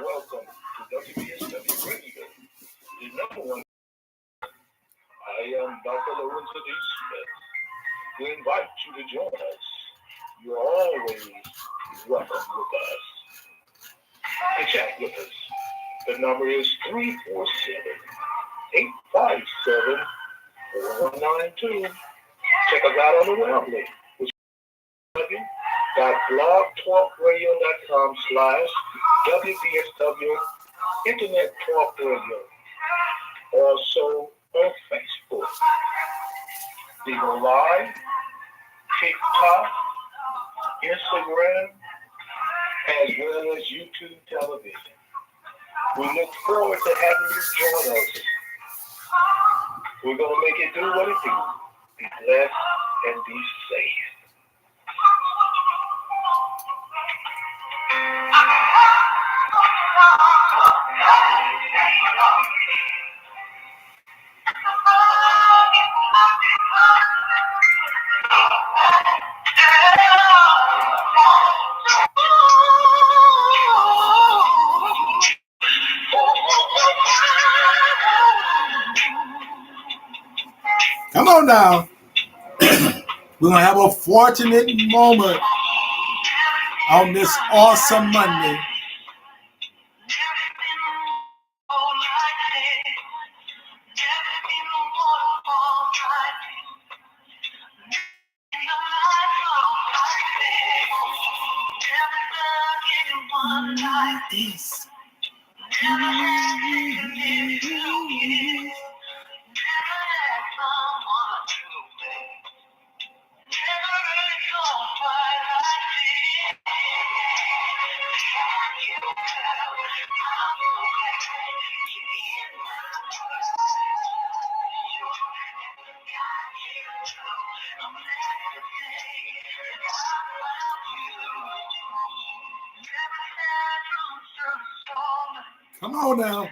Welcome to WBSW Radio, the number one. I am Dr. Lorenzo D. Smith. We invite you to join us. You're always welcome with us. To chat with us, the number is 347-857-4192. Check us out on the web link, which is www.blogtalkradio.com/WBSW Internet Talk Radio. Also on Facebook, Bigo Live, TikTok, Instagram, as well as YouTube television. We look forward to having you join us. We're going to make it do what it do. Be blessed and be safe. Come on now. We're going to have a fortunate moment on this awesome Monday. Come on now.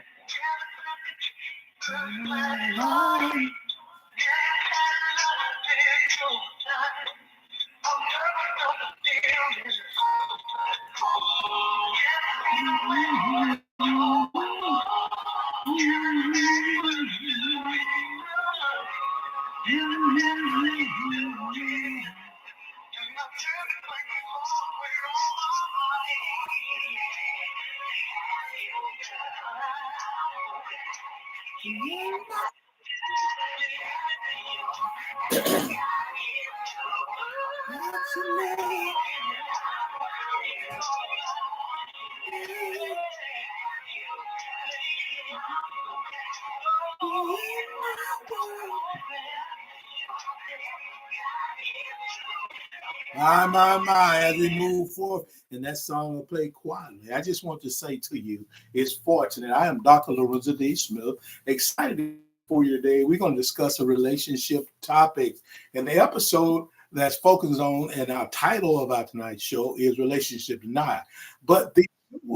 My, as we move forward, and that song will play quietly. I just want to say to you, it's fortunate. I am Dr. Lorenzo D. Smith, excited for your day. We're going to discuss a relationship topic, and the episode that's focused on, and our title of our tonight's show is Relationship Denied. But the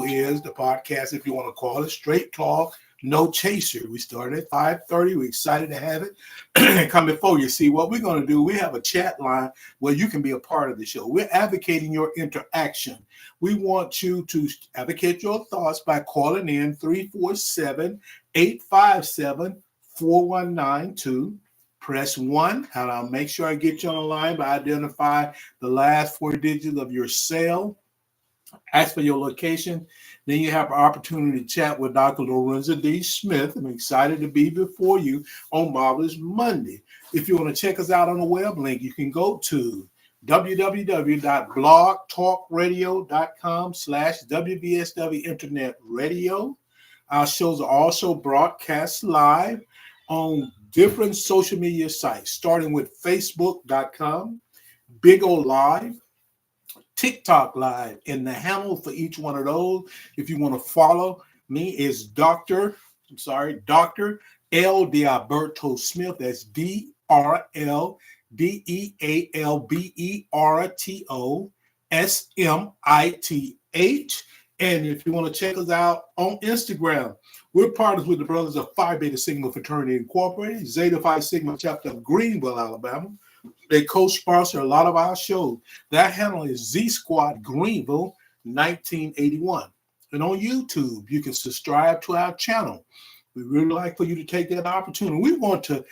is the podcast, if you want to call it, Straight Talk, No Chaser. We started at 5:30. We're excited to have it come before you. See, what we're going to do, we have a chat line where you can be a part of the show. We're advocating your interaction. We want you to advocate your thoughts by calling in 347-857-4192. Press 1, and I'll make sure I get you on the line by identify the last 4 digits of your cell. Ask for your location. Then you have an opportunity to chat with Dr. Lorenzo D. Smith. I'm excited to be before you on Marvelous Monday. If you want to check us out on the web link, you can go to www.blogtalkradio.com/WBSW Internet Radio. Our shows are also broadcast live on different social media sites, starting with Facebook.com, Bigo Live, TikTok Live, and the handle for each one of those, if you want to follow me, is Dr. L. Dealberto Smith. That's DRLDEALBERTO SMITH. And if you want to check us out on Instagram, we're partners with the Brothers of Phi Beta Sigma Fraternity Incorporated, Zeta Phi Sigma chapter of Greenville, Alabama. They co-sponsor a lot of our shows. That handle is Z Squad Greenville 1981. And on YouTube, you can subscribe to our channel. We really like for you to take that opportunity. We want to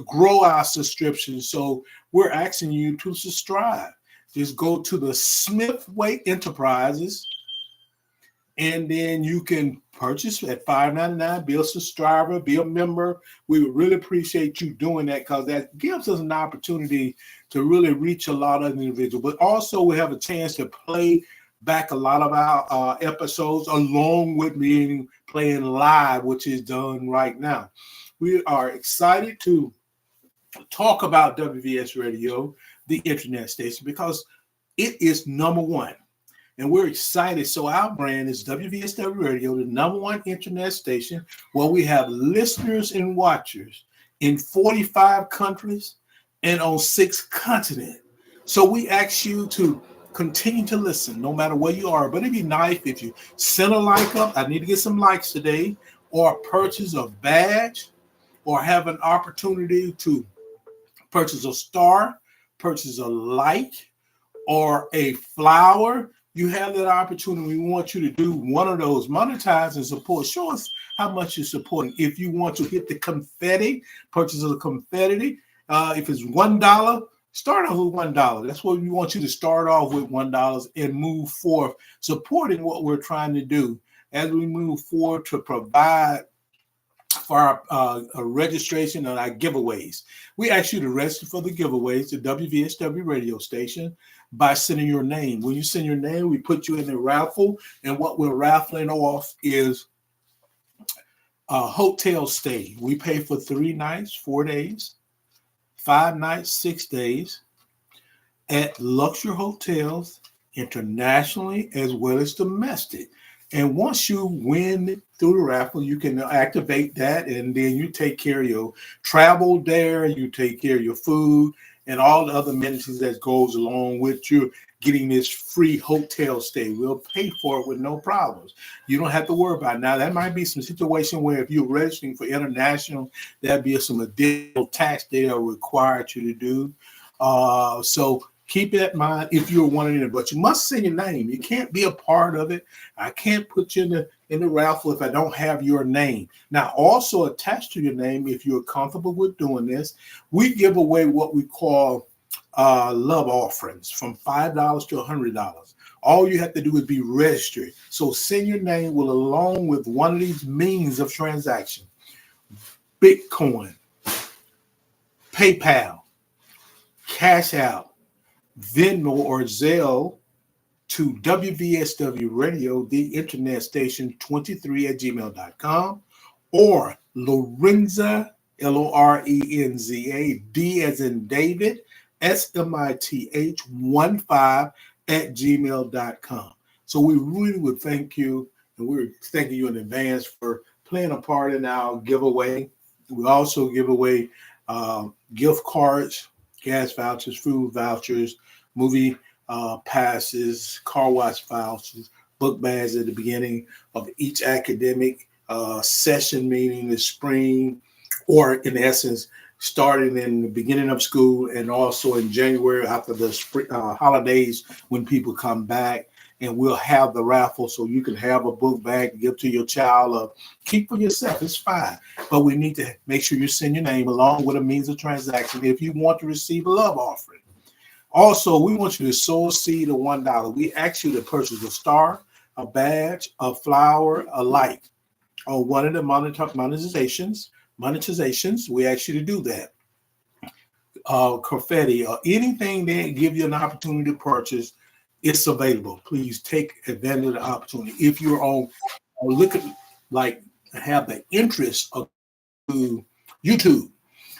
grow our subscriptions, so we're asking you to subscribe. Just go to the Smithway Enterprises, and then you can purchase at $5.99. Be a subscriber, be a member. We would really appreciate you doing that, because that gives us an opportunity to really reach a lot of individuals. But also, we have a chance to play back a lot of our episodes along with being playing live, which is done right now. We are excited to talk about WVS Radio, the internet station, because it is number one. And we're excited. So our brand is WVSW Radio, the number one internet station, where we have listeners and watchers in 45 countries and on 6 continents. So we ask you to continue to listen no matter where you are. But it'd be nice if you send a like up. I need to get some likes today, or purchase a badge, or have an opportunity to purchase a star, purchase a like, or a flower. You have that opportunity. We want you to do one of those, monetize and support. Show us how much you're supporting. If you want to hit the confetti, purchase a confetti. If it's $1, start off with $1. That's what we want you to start off with, $1, and move forth, supporting what we're trying to do as we move forward to provide for our registration and our giveaways. We ask you to register for the giveaways, the WVSW radio station, by sending your name. When you send your name, we put you in the raffle, and what we're raffling off is a hotel stay. We pay for 3 nights, 4 days, 5 nights, 6 days at luxury hotels, internationally as well as domestic. And once you win through the raffle, you can activate that, and then you take care of your travel there, you take care of your food, and all the other amenities that goes along with you getting this free hotel stay. We'll pay for it with no problems. You don't have to worry about it. Now, that might be some situation where if you're registering for international, there'd be some additional tax they are required you to do. So keep that in mind if you're wanting it, but you must send your name. You can't be a part of it. I can't put you in the raffle if I don't have your name. Now, also attached to your name, if you're comfortable with doing this, we give away what we call love offerings from $5 to $100. All you have to do is be registered. So send your name along with one of these means of transaction: Bitcoin, PayPal, Cash Out, Venmo, or Zelle to WVSW Radio, the internet station 23 at gmail.com, or Lorenza, Lorenza, D as in David, SMITH 15 at gmail.com. So we really would thank you, and we're thanking you in advance for playing a part in our giveaway. We also give away gift cards, gas vouchers, food vouchers, movie passes, car wash vouchers, book bags at the beginning of each academic session, meaning the spring, or in essence, starting in the beginning of school, and also in January after the spring, holidays when people come back. And we'll have the raffle so you can have a book bag to give to your child or keep for yourself. It's fine. But we need to make sure you send your name along with a means of transaction if you want to receive a love offering. Also, we want you to sow a seed of $1. We ask you to purchase a star, a badge, a flower, a like, or one of the monetizations. We ask you to do that. Confetti or anything that give you an opportunity to purchase, it's available. Please take advantage of the opportunity. If you're on look at like have the interest of YouTube,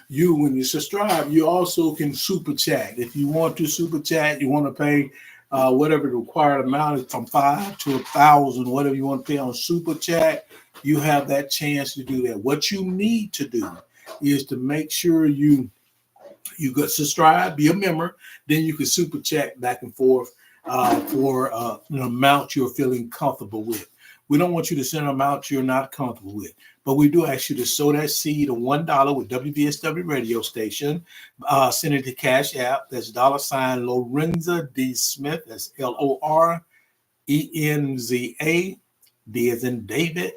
when you subscribe, you also can super chat. If you want to super chat, you want to pay whatever the required amount is, from $5 to $1,000, whatever you want to pay on super chat, you have that chance to do that. What you need to do is to make sure you got subscribe, be a member, then you can super chat back and forth for an amount you're feeling comfortable with. We don't want you to send an amount you're not comfortable with, but we do ask you to sow that seed of $1 with WVSW radio station. Send it to Cash App. That's $ Lorenza D. Smith. That's LORENZA ENZA, D as in David,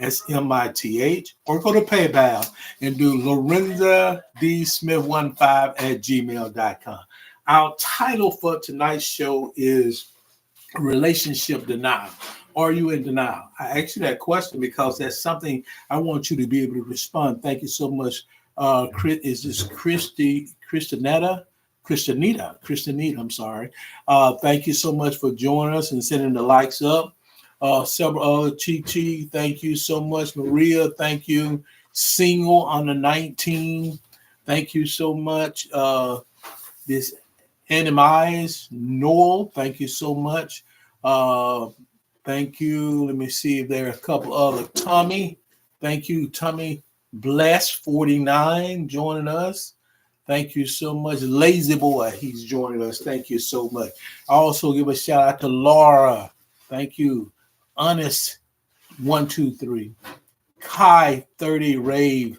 SMITH, or go to PayPal and do Lorenza D. Smith 15 at gmail.com. Our title for tonight's show is Relationship Denial. Are you in denial? I asked you that question because that's something I want you to be able to respond. Thank you so much. Is this Christianita, I'm sorry. Thank you so much for joining us and sending the likes up. Several other Chi, thank you so much. Maria, thank you. Single on the 19. Thank you so much. This Animeyes, Noel, thank you so much. Thank you. Let me see if there are a couple other. Tommy, thank you. Tommy Bless 49 joining us. Thank you so much. Lazy Boy, he's joining us. Thank you so much. I also give a shout out to Laura. Thank you. Honest 123. Kai 30 Rave.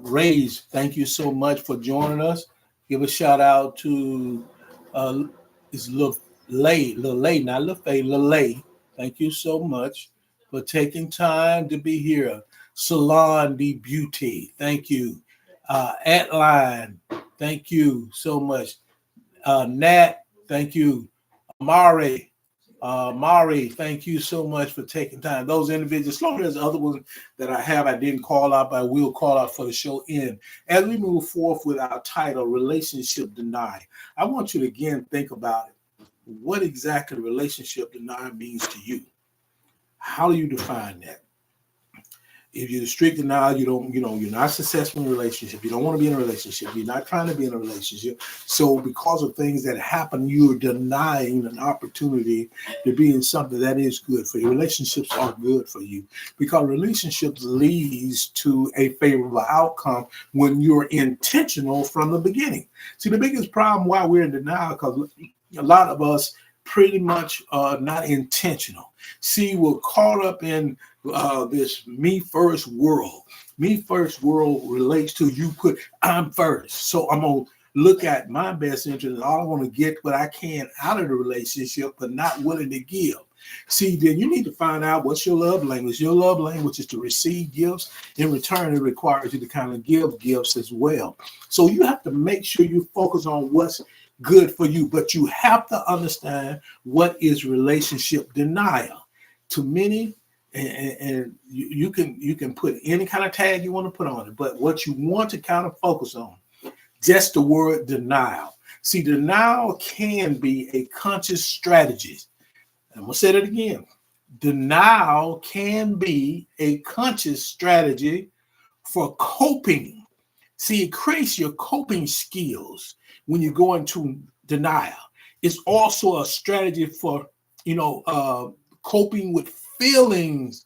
Raise. Thank you so much for joining us. Give a shout out to it's Lay, not LaFay, Lay. Thank you so much for taking time to be here. Salon de Beauty, thank you. Atline, thank you so much. Nat, thank you. Mari, thank you so much for taking time. Those individuals, as long as other ones that I didn't call out, but I will call out for the show end. As we move forth with our title, Relationship Denied, I want you to again think about it. What exactly relationship denial means to you? How do you define that? If you're strict denial, you're not successful in a relationship. You don't want to be in a relationship. You're not trying to be in a relationship. So because of things that happen, you're denying an opportunity to be in something that is good for you. Relationships are good for you because relationships leads to a favorable outcome when you're intentional from the beginning. See, the biggest problem why we're in denial, because a lot of us pretty much not intentional. See, we're caught up in this me first world. Me first world relates to you put I'm first. So I'm going to look at my best interest and all I want to get what I can out of the relationship, but not willing to give. See, then you need to find out what's your love language. Your love language is to receive gifts. In return, it requires you to kind of give gifts as well. So you have to make sure you focus on what's good for you, but you have to understand what is relationship denial. To many, and you can put any kind of tag you want to put on it, but what you want to kind of focus on, just the word denial. See, denial can be a conscious strategy. I'm going to say that again. Denial can be a conscious strategy for coping. See, it creates your coping skills when you go into denial. It's also a strategy for, coping with feelings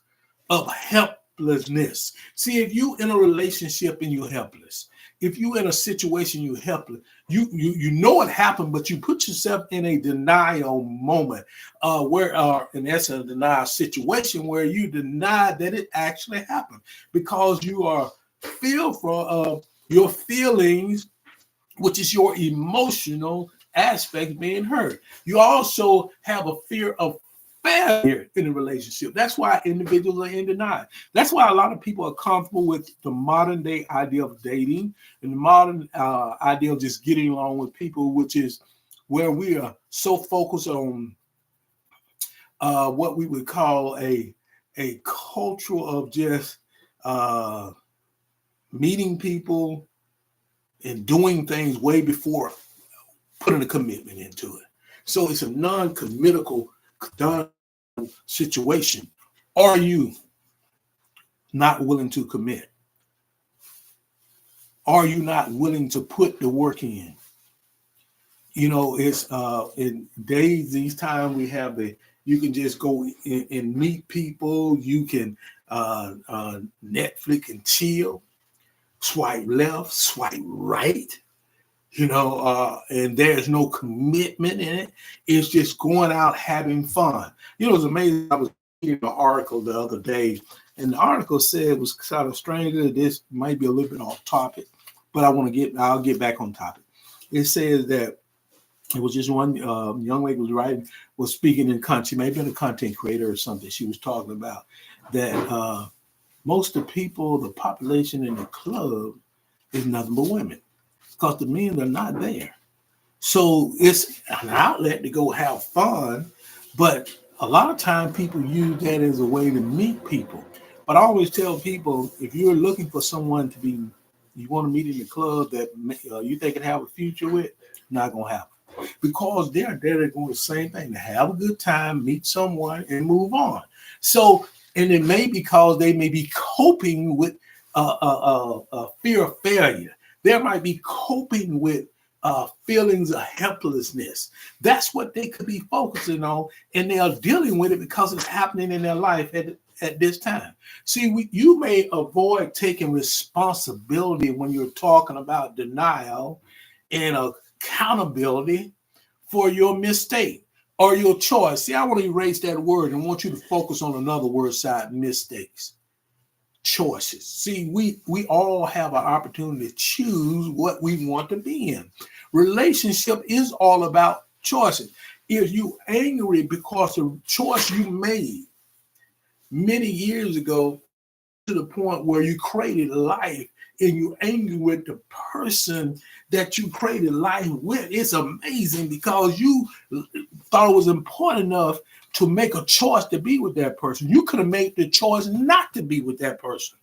of helplessness. See, if you in a relationship and you're helpless, if you in a situation you're helpless, you know it happened, but you put yourself in a denial moment, in essence, a denial situation where you deny that it actually happened because you are fearful of your feelings, which is your emotional aspect being hurt. You also have a fear of failure in a relationship. That's why individuals are in denial. That's why a lot of people are comfortable with the modern day idea of dating and the modern idea of just getting along with people, which is where we are so focused on what we would call a culture of just meeting people and doing things way before putting a commitment into it. So it's a non-committal situation. Are you not willing to commit? Are you not willing to put the work in? It's in these times we have you can just go and meet people. You can Netflix and chill, swipe left, swipe right. And there's no commitment in it. It's just going out having fun. It's amazing. I was reading an article the other day, and the article said it was kind of strange. This might be a little bit off topic, but I'll get back on topic. It says that It was just one young lady was speaking in country, maybe a content creator or something. She was talking about that most of the people, the population in the club is nothing but women because the men are not there. So it's an outlet to go have fun, but a lot of times people use that as a way to meet people. But I always tell people if you're looking for someone you want to meet in the club that you think can have a future with, not gonna happen because they're there to do the same thing to have a good time, meet someone, and move on. So, and it may be because they may be coping with fear of failure. They might be coping with feelings of helplessness. That's what they could be focusing on, and they are dealing with it because it's happening in their life at this time. See, you may avoid taking responsibility when you're talking about denial and accountability for your mistake or your choice. See, I want to erase that word and want you to focus on another word side, mistakes. Choices. See, we all have an opportunity to choose what we want to be in. Relationship is all about choices. If you angry because of choice you made many years ago to the point where you created life and you're angry with the person that you created life with, it's amazing because you thought it was important enough to make a choice to be with that person. You could have made the choice not to be with that person,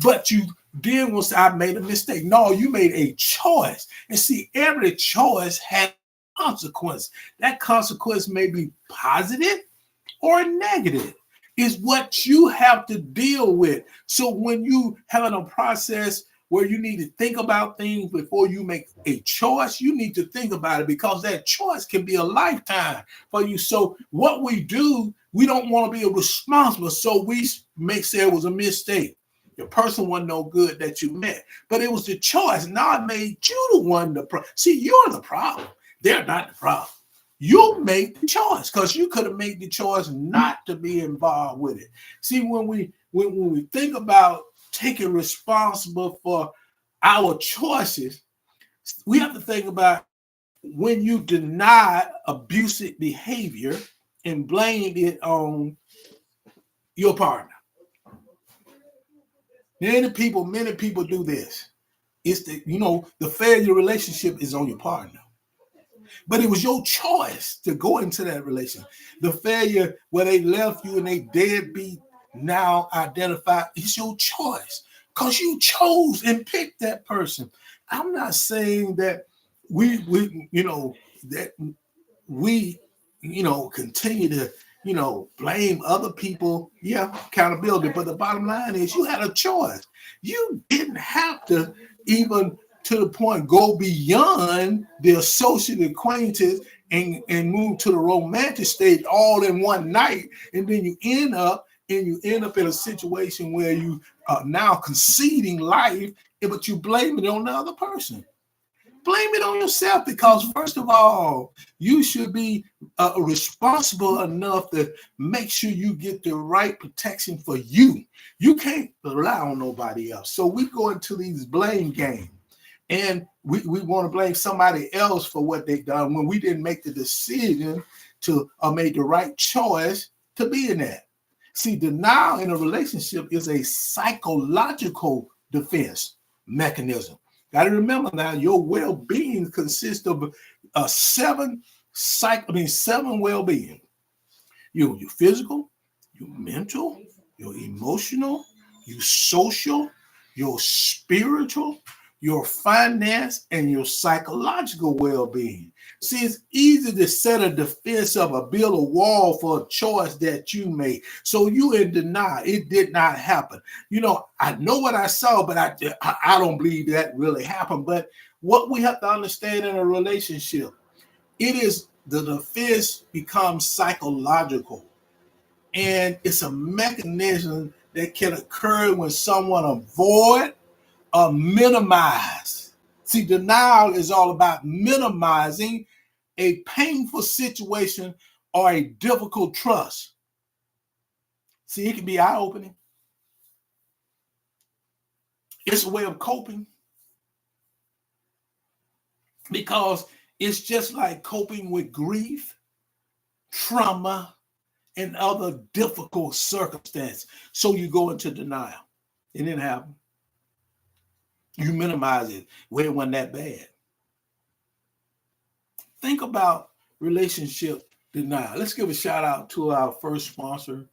but you did once I made a mistake. No, you made a choice. And see, every choice has consequence. That consequence may be positive or negative. Is what you have to deal with. So when you having a process where you need to think about things before you make a choice, you need to think about it because that choice can be a lifetime for you. So what we do, we don't want to be responsible. So we may say it was a mistake. The person wasn't no good that you met, but it was the choice. Now I made you the one to see, you're the problem. They're not the problem. You made the choice because you could have made the choice not to be involved with it. See, when we think about taking responsible for our choices, we have to think about when you deny abusive behavior and blame it on your partner. Many people do this. It's the failure relationship is on your partner. But it was your choice to go into that relationship. The failure where they left you and they deadbeat now identified, it's your choice because you chose and picked that person. I'm not saying that we continue to blame other people. Yeah, accountability. But the bottom line is you had a choice. You didn't have to even to the point go beyond the associate acquaintance and move to the romantic stage all in one night, and then you end up in a situation where you are now conceding life, but you blame it on the other person. Blame it on yourself because first of all, you should be responsible enough to make sure you get the right protection for you. You can't rely on nobody else. So we go into these blame games. And we want to blame somebody else for what they've done when we didn't make the decision to make the right choice to be in that. See, denial in a relationship is a psychological defense mechanism. Got to remember now, your well-being consists of seven well-being. Your physical, your mental, your emotional, your social, your spiritual, your finance, and your psychological well-being. See, it's easy to set a defense up, build a wall for a choice that you made. So you in denial. It did not happen. I know what I saw, but I don't believe that really happened. But what we have to understand in a relationship, it is the defense becomes psychological. And it's a mechanism that can occur when someone avoid or minimize. See, denial is all about minimizing a painful situation or a difficult trust. See, it can be eye-opening. It's a way of coping because It's just like coping with grief, trauma, and other difficult circumstances. So you go into denial. It didn't happen. You minimize it. Well, it wasn't that bad. Think about relationship denial. Let's give a shout out to our first sponsor.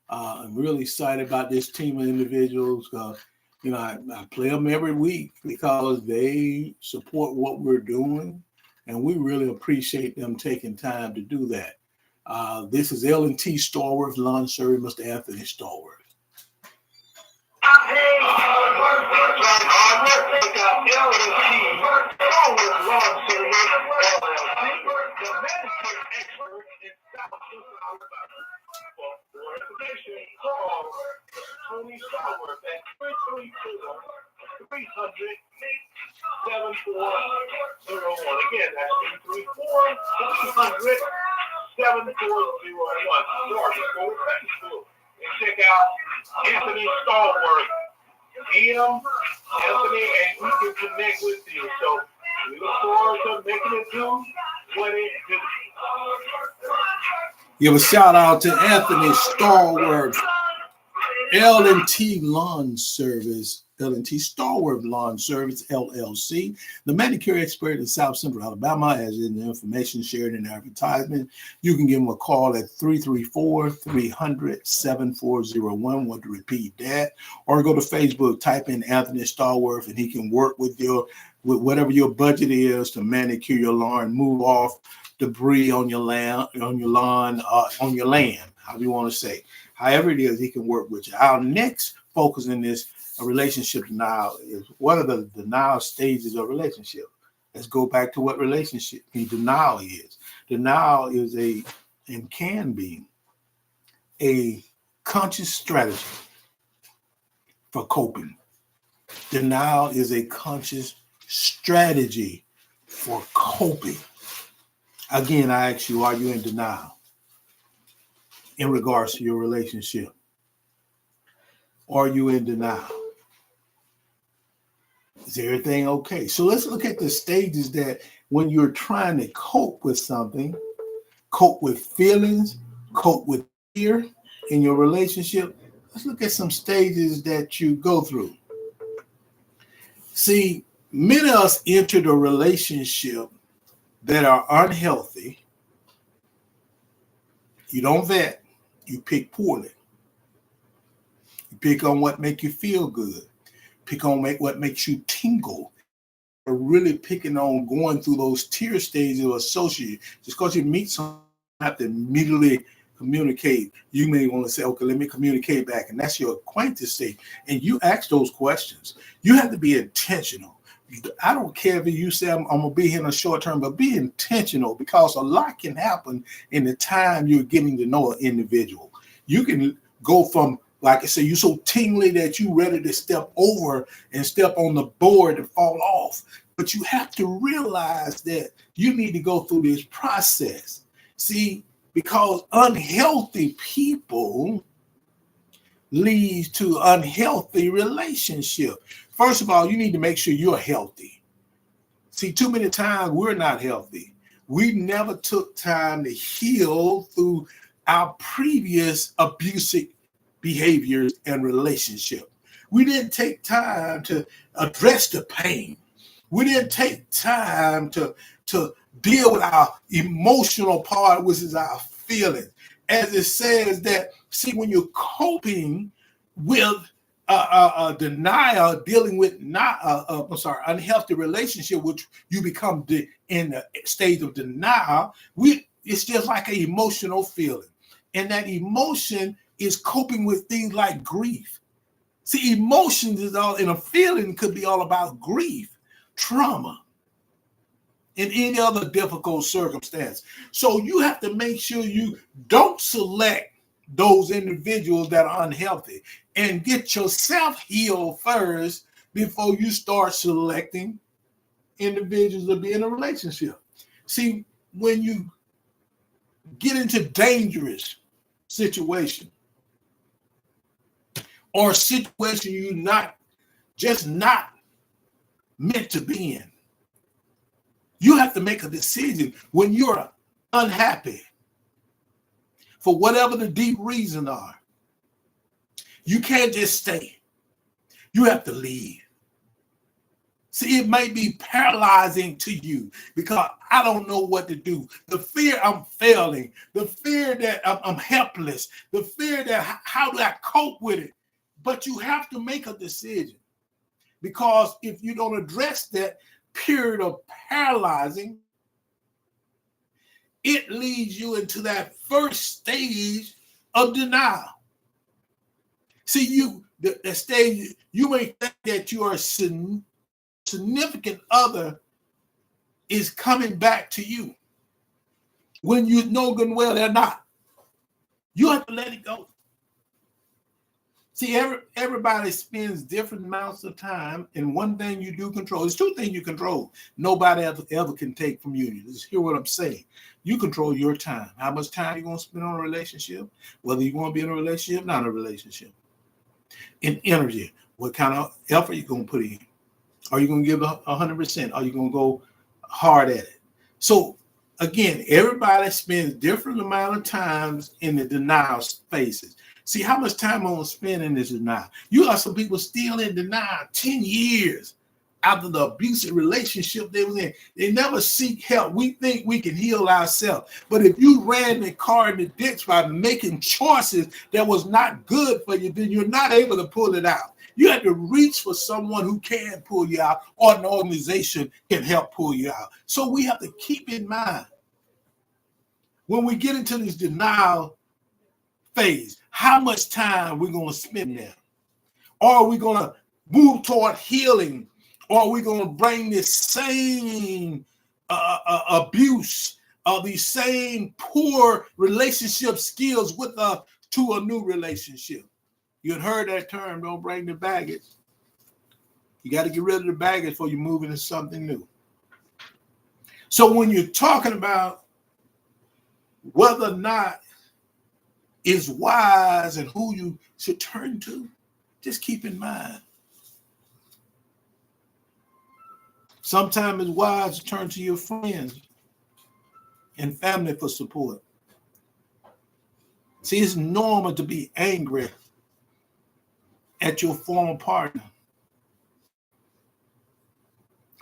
I'm really excited about this team of individuals. I play them every week because they support what we're doing, and we really appreciate them taking time to do that. This is L&T Starworth Lawn Service, Mr. Anthony Starworth. Tony Starworth at 334-7401. Again, that's 334-300-7401. Or just go to Facebook and check out Anthony Starworth. DM Anthony, and we can connect with you. So we look forward to making it do what it do. Give a shout out to Anthony Starworth, L&T Lawn Service, L&T Starworth Lawn Service, LLC, the manicure expert in South Central Alabama, as in the information shared in the advertisement. You can give him a call at 334-300-7401. Want to repeat that, or go to Facebook, type in Anthony Starworth, and he can work with whatever your budget is to manicure your lawn, move off debris on your lawn, on your land, however you want to say. However it is, he can work with you. Our next focus in this relationship denial is what are the denial stages of relationship. Let's go back to what relationship denial is. Denial is and can be a conscious strategy for coping. Denial is a conscious strategy for coping. Again, I ask you, are you in denial in regards to your relationship? Are you in denial? Is everything okay? So let's look at the stages that when you're trying to cope with something, cope with feelings, cope with fear in your relationship. Let's look at some stages that you go through. See, many of us enter the relationship that are unhealthy. You don't vet, you pick poorly. You pick on what makes you feel good. Pick on what makes you tingle. You're really picking on going through those tier stages of associate. Just because you meet someone, you have to immediately communicate. You may want to say, okay, let me communicate back. And that's your acquaintance stage. And you ask those questions. You have to be intentional. I don't care if you say I'm going to be here in a short term, but be intentional, because a lot can happen in the time you're getting to know an individual. You can go from, like I say, you're so tingly that you're ready to step over and step on the board and fall off. But you have to realize that you need to go through this process. See, because unhealthy people leads to unhealthy relationship. First of all, you need to make sure you're healthy. See, too many times we're not healthy. We never took time to heal through our previous abusive behaviors and relationship. We didn't take time to address the pain. We didn't take time to deal with our emotional part, which is our feelings. As it says that, see, when you're coping with denial, dealing with unhealthy relationship, which you become in the stage of denial, it's just like an emotional feeling. And that emotion is coping with things like grief. See, emotions is all, and a feeling could be all about grief, trauma, and any other difficult circumstance. So you have to make sure you don't select those individuals that are unhealthy, and get yourself healed first before you start selecting individuals to be in a relationship. See, when you get into dangerous situation or a situation you're not meant to be in, You have to make a decision when you're unhappy for whatever the deep reason are. You can't just stay. You have to leave. See, it may be paralyzing to you because I don't know what to do. The fear I'm failing, the fear that I'm helpless, the fear that how do I cope with it? But you have to make a decision, because if you don't address that period of paralyzing, it leads you into that first stage of denial. See, the stage, you may think that your significant other is coming back to you when you know good and well they're not. You have to let it go. See, everybody spends different amounts of time, and one thing you do control, there's two things you control. Nobody ever can take from you. Just hear what I'm saying. You control your time. How much time you're going to spend on a relationship, whether you want to be in a relationship, not a relationship. In energy, what kind of effort you going to put in? Are you going to give 100%? Are you going to go hard at it? So again, everybody spends different amount of times in the denial phases. See, how much time I'm going to spend in this denial? You got some people still in denial 10 years after the abusive relationship they was in. They never seek help. We think we can heal ourselves. But if you ran the car in the ditch by making choices that was not good for you, then you're not able to pull it out. You have to reach for someone who can pull you out, or an organization can help pull you out. So we have to keep in mind, when we get into this denial phase, how much time we're going to spend there. Or are we going to move toward healing? Or are we going to bring this same abuse, these same poor relationship skills with us to a new relationship? You had heard that term, don't bring the baggage. You got to get rid of the baggage before you move into something new. So when you're talking about whether or not is wise and who you should turn to, just keep in mind, sometimes it's wise to turn to your friends and family for support. See, it's normal to be angry at your former partner.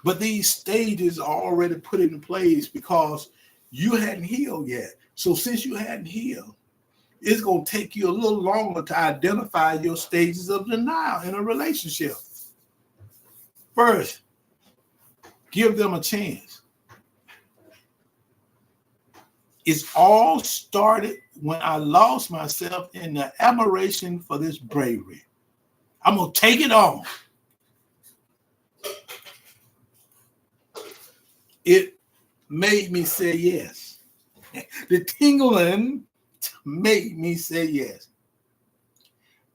But these stages are already put in place because you hadn't healed yet. So since you hadn't healed, it's going to take you a little longer to identify your stages of denial in a relationship. First, give them a chance. It's all started when I lost myself in the admiration for this bravery. I'm going to take it on. It made me say yes. The tingling made me say yes.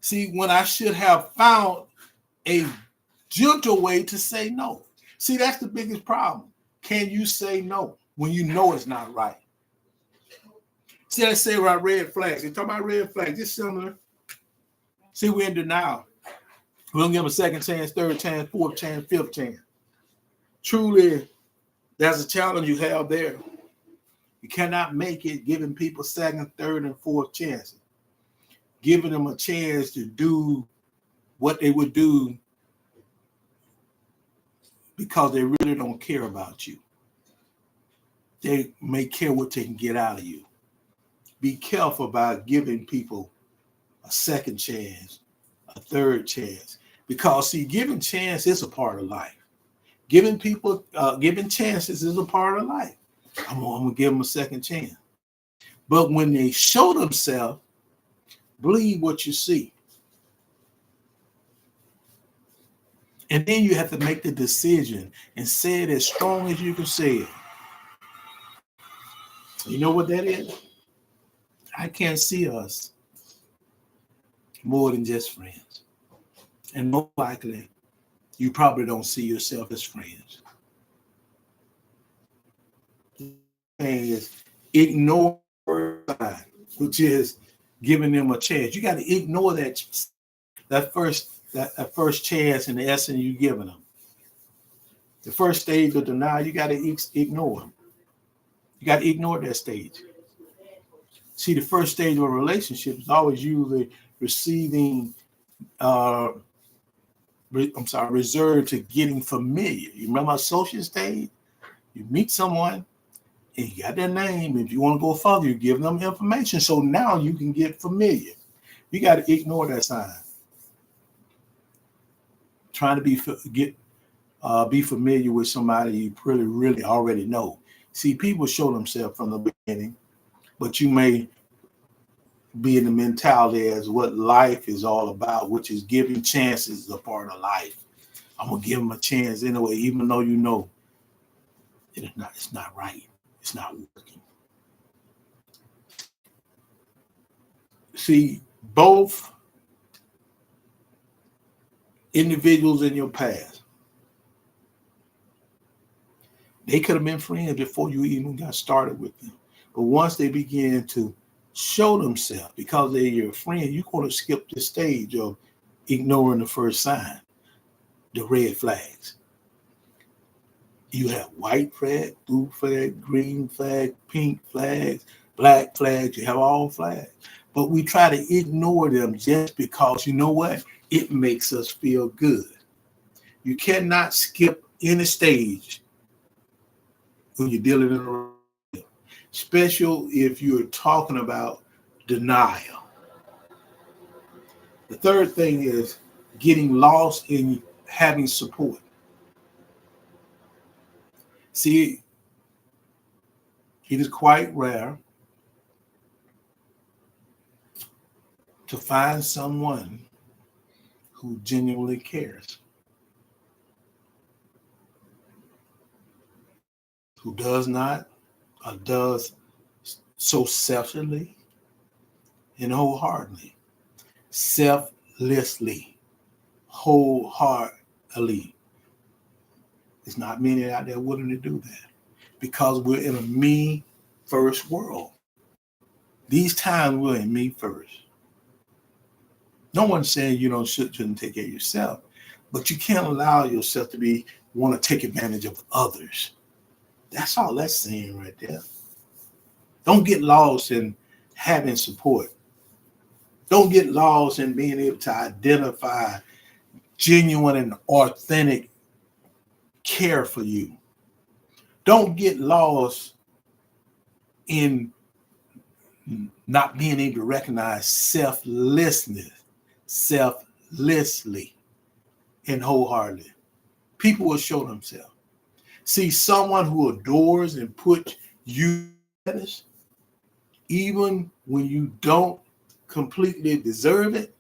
See, when I should have found a gentle way to say no. See, that's the biggest problem. Can you say no when you know it's not right? See, I say about red flags. You're talking about red flags. It's similar. See, we're in denial. We don't give them a second chance, third chance, fourth chance, fifth chance. Truly, there's a challenge you have there. You cannot make it giving people second, third, and fourth chances. Giving them a chance to do what they would do because they really don't care about you. They may care what they can get out of you. Be careful about giving people a second chance, a third chance. Because, see, giving chance is a part of life. Giving people, giving chances is a part of life. I'm going to give them a second chance. But when they show themselves, believe what you see. And then you have to make the decision and say it as strong as you can say it. You know what that is? I can't see us more than just friends. And most likely, you probably don't see yourself as friends. The thing is, ignore that, which is giving them a chance. You got to ignore that first chance and the essence you're giving them. The first stage of denial, you got to ignore. You got to ignore that stage. See, the first stage of a relationship is always usually receiving, reserved to getting familiar. You remember associate stage? You meet someone and you got their name. If you want to go further, you give them information. So now you can get familiar. You got to ignore that sign. Trying to be familiar with somebody you really already know. See, people show themselves from the beginning, but you may be in the mentality as what life is all about, which is giving chances is a part of life. I'm gonna give them a chance anyway, even though you know it's not right. It's not working. See, both individuals in your past, they could have been friends before you even got started with them. But once they begin to show themselves, because they're your friend, you're going to skip the stage of ignoring the first sign, the red flags. You have white flag, blue flag, green flag, pink flags, black flags. You have all flags. But we try to ignore them just because, you know what? It makes us feel good. You cannot skip any stage when you're dealing in a relationship, especially if you're talking about denial. The third thing is getting lost in having support. See, it is quite rare to find someone who genuinely cares, who does not or does so selfishly and wholeheartedly, selflessly, wholeheartedly. There's not many out there willing to do that because we're in a me first world. These times we're in me first. No one's saying you shouldn't take care of yourself, but you can't allow yourself to want to take advantage of others. That's all that's saying right there. Don't get lost in having support. Don't get lost in being able to identify genuine and authentic care for you. Don't get lost in not being able to recognize selflessly, and wholeheartedly. People will show themselves. See, someone who adores and puts you first, even when you don't completely deserve it,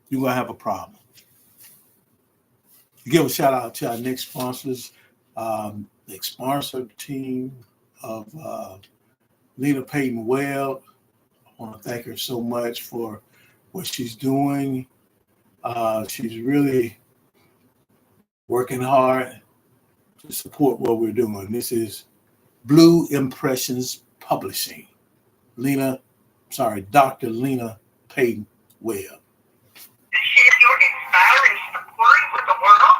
you're going to have a problem. Give a shout out to our next sponsors, the sponsor team of Lena Payton Webb. I want to thank her so much for what she's doing. She's really working hard to support what we're doing. This is Blue Impressions Publishing. Dr. Lena Payton Webb. To share your inspiring story with the world,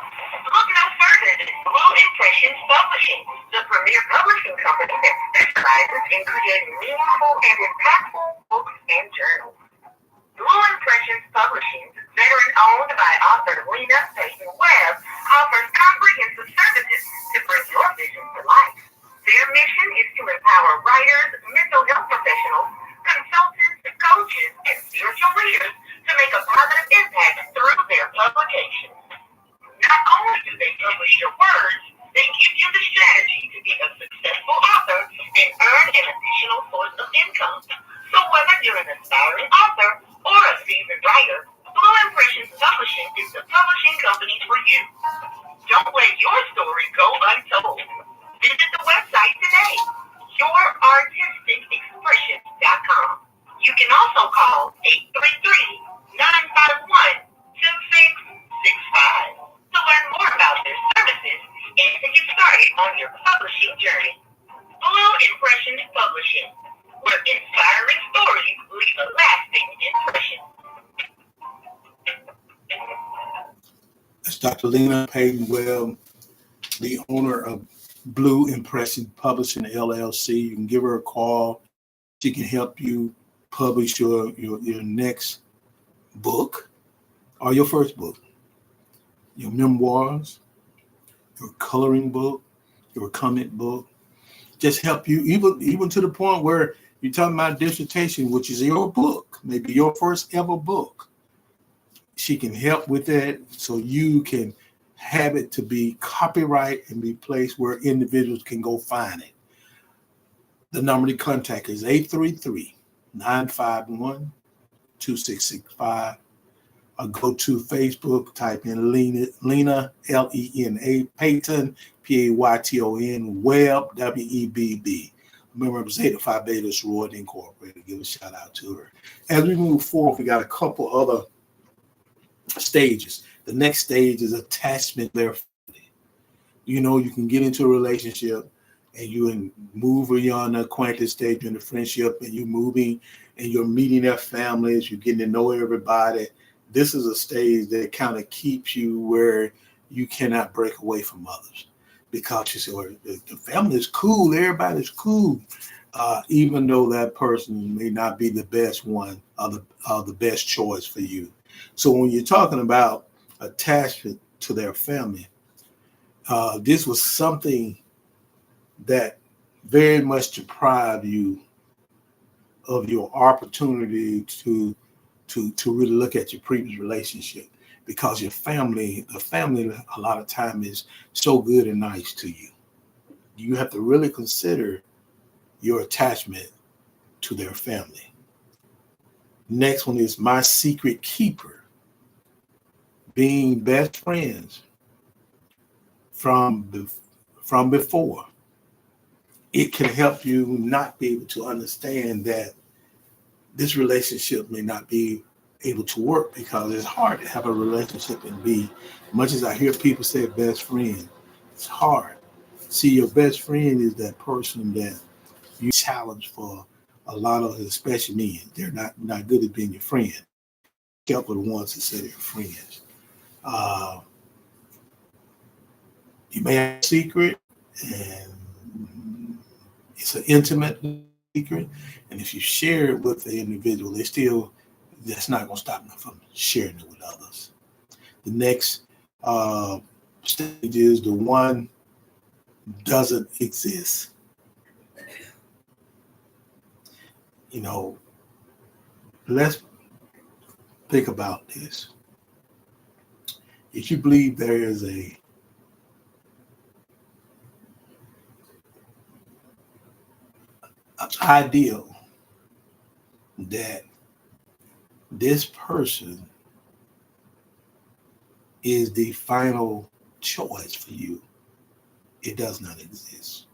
look no further than Blue Impressions Publishing, the premier publishing company that specializes in creating meaningful and impactful books and journals. Blue Impressions Publishing, veteran-owned by author Lena Payton Webb, offers comprehensive services to bring your vision to life. Their mission is to empower writers, mental health professionals, consultants, coaches, and spiritual leaders to make a positive impact through their publications. Not only do they publish your words, they give you the strategy to be a successful author and earn an additional source of income. So whether you're an aspiring author or a seasoned writer, Blue Impressions Publishing is the publishing company for you. Don't let your story go untold. Visit the website today, yourartisticexpressions.com. You can also call 833-951-2665. Dr. Lena Payton Webb, the owner of Blue Impression Publishing LLC. You can give her a call. She can help you publish your next book or your first book, your memoirs, your coloring book, your comic book. Just help you even to the point where you're talking about dissertation, which is your book, maybe your first ever book. She can help with that so you can have it to be copyright and be placed where individuals can go find it. The number to contact is 833-951-2665. Or go to Facebook, type in Lena, Lena Payton, Payton, Webb, WEBB. Member of Zeta Phi Beta Sorority Incorporated. Give a shout out to her. As we move forward, we got a couple other stages. The next stage is attachment there. You know, you can get into a relationship and you move beyond the acquaintance stage in the friendship, and you're moving and you're meeting their families, you're getting to know everybody. This is a stage that kind of keeps you where you cannot break away from others, because you say, well, the family is cool, everybody's cool, even though that person may not be the best one or the best choice for you. So when you're talking about attachment to their family, this was something that very much deprived you of your opportunity to really look at your previous relationship, because the family a lot of time is so good and nice to you. You have to really consider your attachment to their family. Next one is my secret keeper. Being best friends from before. It can help you not be able to understand that this relationship may not be able to work, because it's hard to have a relationship and be, much as I hear people say best friend, it's hard. See, your best friend is that person that you challenge for a lot of, especially men. They're not good at being your friend. Careful the ones that say they're friends. You may have a secret, and it's an intimate secret, and if you share it with the individual, that's not going to stop them from sharing it with others. The next stage is the one doesn't exist. You know, let's think about this. If you believe there is an ideal that this person is the final choice for you, it does not exist.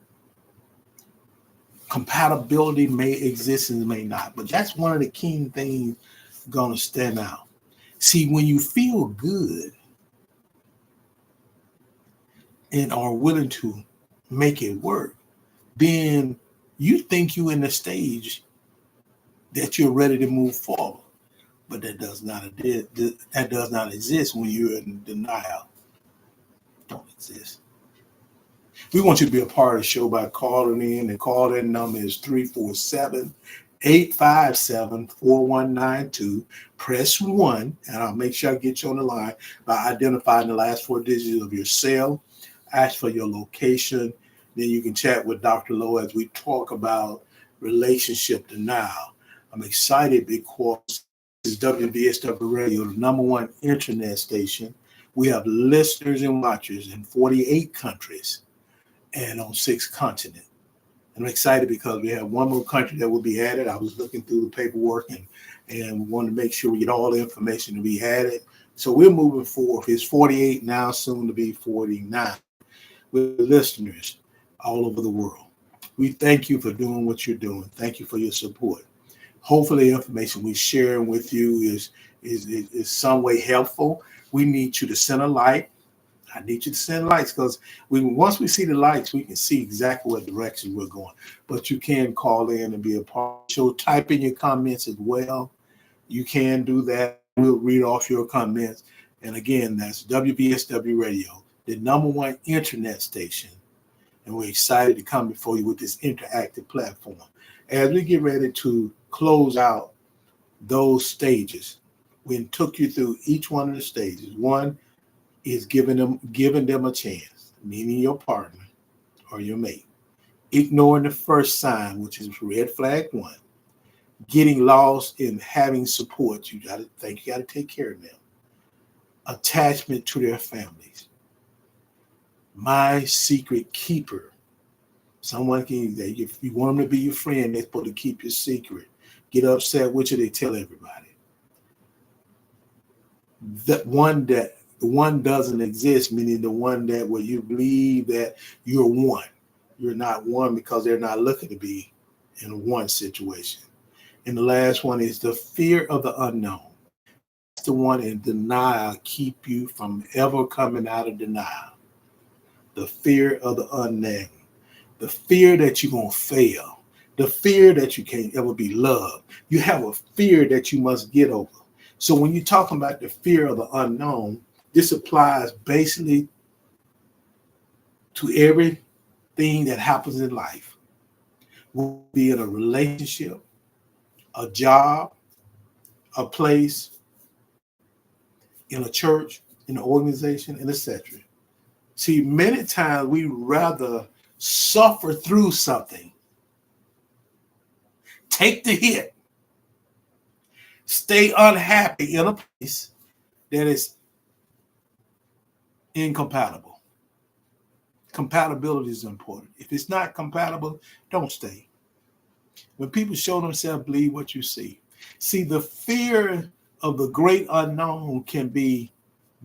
Compatibility may exist and may not, but that's one of the key things going to stand out. See, when you feel good and are willing to make it work, then you think you're in the stage that you're ready to move forward. But that does not exist when you're in denial. Don't exist. We want you to be a part of the show by calling in. The call-in number is 347-857-4192. Press 1, and I'll make sure I get you on the line by identifying the last 4 digits of your cell. Ask for your location. Then you can chat with Dr. Lowe as we talk about relationship denial. I'm excited because this is WBSW Radio, the #1 internet station. We have listeners and watchers in 48 countries and on 6 continents. I'm excited because we have one more country that will be added. I was looking through the paperwork and wanted to make sure we get all the information to be added. So we're moving forward. It's 48 now, soon to be 49, with listeners all over the world. We thank you for doing what you're doing. Thank you for your support. Hopefully the information we're sharing with you is some way helpful. We need you to send a like. I need you to send likes, because once we see the likes, we can see exactly what direction we're going. But you can call in and be a part of the show. Type in your comments as well. You can do that. We'll read off your comments. And again, that's WVSW Radio, the #1 internet station. And we're excited to come before you with this interactive platform. As we get ready to close out those stages, we took you through each one of the stages. One is giving them a chance, meaning your partner or your mate. Ignoring the first sign, which is red flag 1. Getting lost in having support. You got to take care of them. Attachment to their families. My secret keeper. Someone if you want them to be your friend, they're supposed to keep your secret. Get upset with you, they tell everybody. The one doesn't exist, meaning the one that where you believe that you're one. You're not one because they're not looking to be in one situation. And the last one is the fear of the unknown. That's the one in denial, keep you from ever coming out of denial. The fear of the unknown. The fear that you're going to fail. The fear that you can't ever be loved. You have a fear that you must get over. So when you're talking about the fear of the unknown, this applies basically to everything that happens in life. Will be in a relationship, a job, a place, in a church, in an organization, and etc. See, many times we rather suffer through something, take the hit, stay unhappy in a place that is incompatible. Compatibility is important. If it's not compatible, don't stay. When people show themselves, believe what you see. See, the fear of the great unknown can be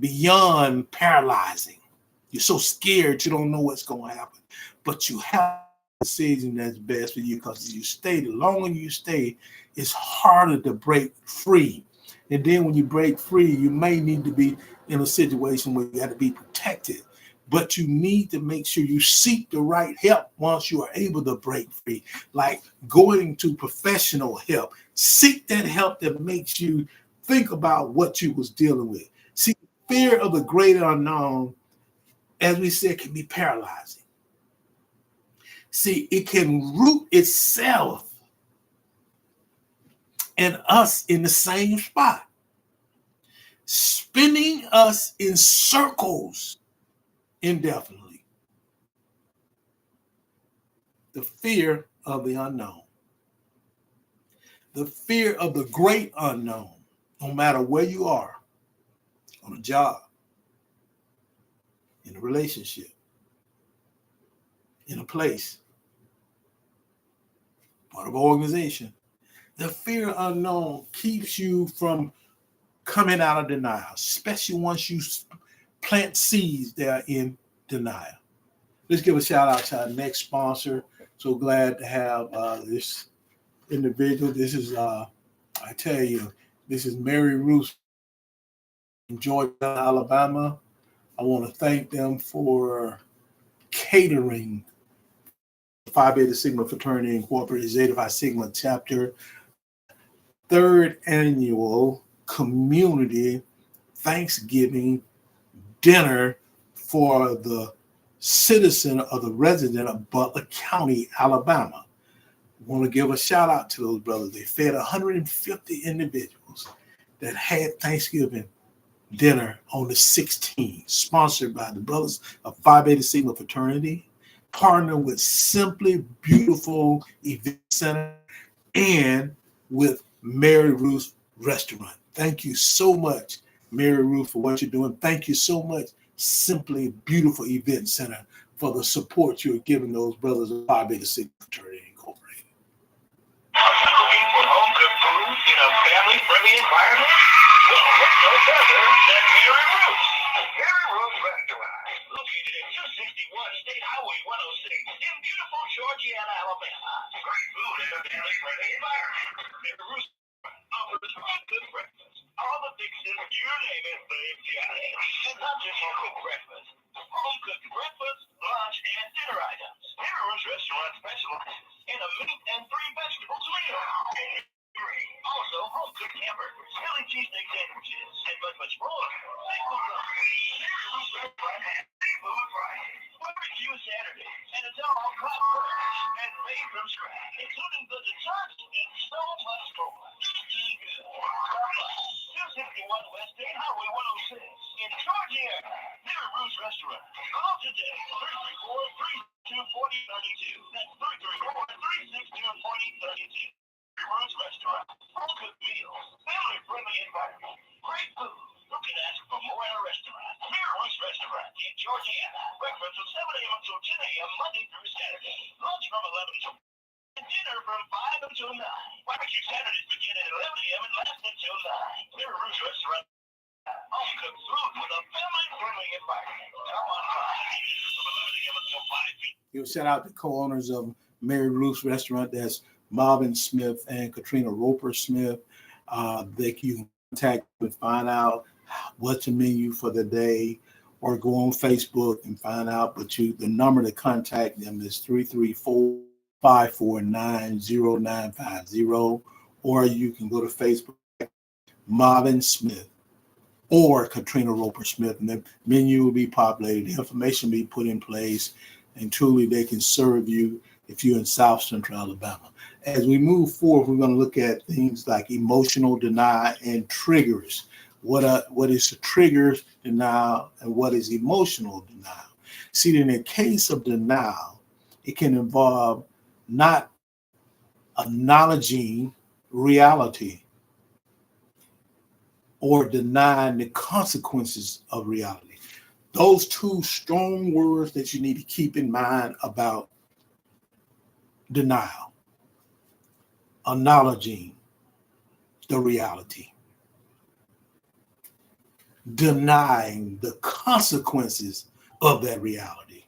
beyond paralyzing. You're so scared you don't know what's going to happen. But you have a decision that's best for you, because you stay, the longer you stay, it's harder to break free. And then when you break free, you may need to be in a situation where you have to be protected. But you need to make sure you seek the right help once you are able to break free, like going to professional help. Seek that help that makes you think about what you was dealing with. See, fear of the great unknown, as we said, can be paralyzing. See, it can root itself and us in the same spot, spinning us in circles indefinitely. The fear of the unknown. The fear of the great unknown, no matter where you are, on a job, in a relationship, in a place, part of an organization. The fear of unknown keeps you from coming out of denial, especially once you plant seeds that are in denial. Let's give a shout out to our next sponsor. So glad to have this individual. This is, I tell you, this is Mary Ruth in Georgia, Alabama. I want to thank them for catering Phi Beta Sigma Fraternity Incorporated Zeta Phi Sigma Chapter 3rd annual community Thanksgiving dinner for the citizen or the resident of Butler County, Alabama. I want to give a shout out to those brothers. They fed 150 individuals that had Thanksgiving dinner on the 16th, sponsored by the brothers of Phi Beta Sigma Fraternity, partnered with Simply Beautiful Event Center, and with Mary Ruth Restaurant. Thank you so much, Mary Ruth, for what you're doing. Thank you so much, Simply Beautiful Event Center, for the support you're giving those brothers of Phi Beta Sigma Fraternity Incorporated. Are you looking for home-cooked food in a family-friendly environment? Well, look no further than Mary Ruth. Mary Ruth Restaurant, located at 261 State Highway 106 in beautiful Georgiana, Alabama. Great food in a family-friendly environment. Mary Ruth offers home-cooked breakfast. All the fixings, you name it, they've got it. And not just home-cooked breakfast. Home-cooked breakfast, lunch, and dinner items. Mary Ruth's Restaurant specializes in a meat and 3 vegetables meal. Also, home-cooked hamburgers, Philly cheesesteak sandwiches, and much more. Think a.m. until 10 a.m. Monday through Saturday. Lunch from 11 to and dinner from 5 until 9. Barbecue Saturdays begin at 11 a.m. and last until 9. Mary Ruth's Restaurant. Home cooked food with a family-friendly environment. Come on by. From 11 a.m. until 5 p.m. Give a shout out to co-owners of Mary Ruth's Restaurant. That's Marvin Smith and Katrina Roper Smith. They can contact and find out what's the menu for the day, or go on Facebook and find out. But the number to contact them is 334-549-0950, or you can go to Facebook, Marvin Smith or Katrina Roper Smith, and the menu will be populated, the information will be put in place, and truly they can serve you if you're in South Central Alabama. As we move forward, we're going to look at things like emotional denial and triggers. What is the triggers denial and what is emotional denial? See, in the case of denial, it can involve not acknowledging reality or denying the consequences of reality. Those two strong words that you need to keep in mind about denial. Acknowledging the reality. Denying the consequences of that reality.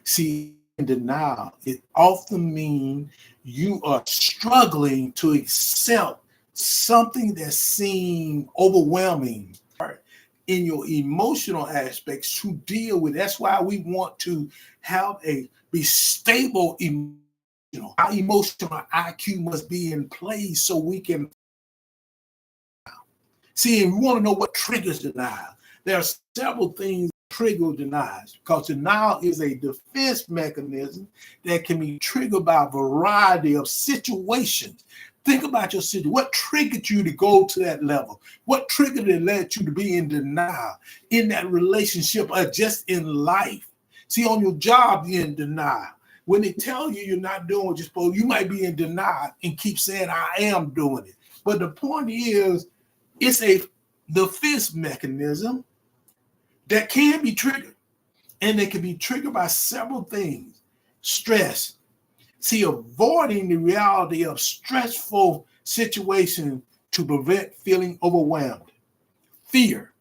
See, in denial, it often means you are struggling to accept something that seems overwhelming in your emotional aspects to deal with. That's why we want to be stable. Our emotional IQ must be in place so we can see. And we want to know what triggers denial. There are several things that trigger denials, because denial is a defense mechanism that can be triggered by a variety of situations. Think about your situation. What triggered you to go to that level? What triggered that led you to be in denial in that relationship or just in life? See, on your job, you're in denial. When they tell you you're not doing what you're supposed to, you might be in denial and keep saying, I am doing it. But the point is, it's a defense mechanism that can be triggered. And it can be triggered by several things. Stress. See, avoiding the reality of stressful situations to prevent feeling overwhelmed. Fear.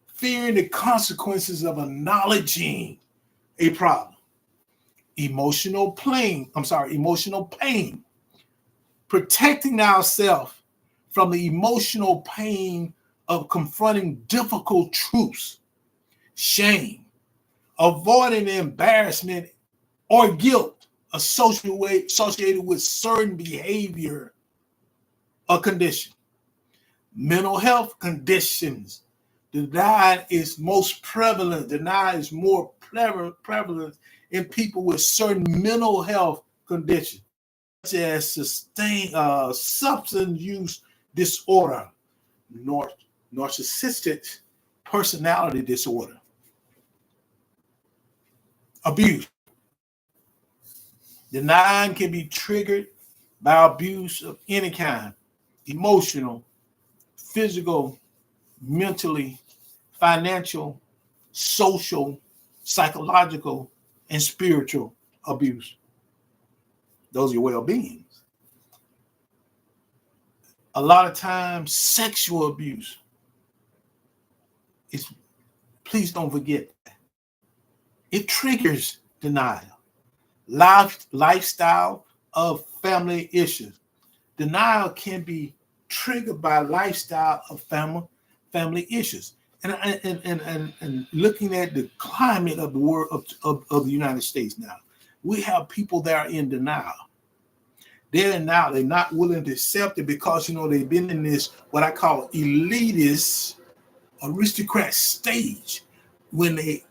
Fearing the consequences of acknowledging a problem. Emotional pain. Protecting ourselves from the emotional pain of confronting difficult truths. Shame. Avoiding the embarrassment or guilt associated with certain behavior or condition. Mental health conditions. Denial is most prevalent. Denial is more prevalent in people with certain mental health conditions, such as substance use disorder, narcissistic personality disorder, abuse. Denial can be triggered by abuse of any kind: emotional, physical, mentally, financial, social, psychological, and spiritual abuse. Those are your well-beings. A lot of times, sexual abuse. Please don't forget that. It triggers denial. Lifestyle of family issues. Denial can be triggered by lifestyle of family issues. And looking at the climate of the world of the United States now, we have people that are in denial. They're not willing to accept it because they've been in this what I call elitist aristocrat stage. When they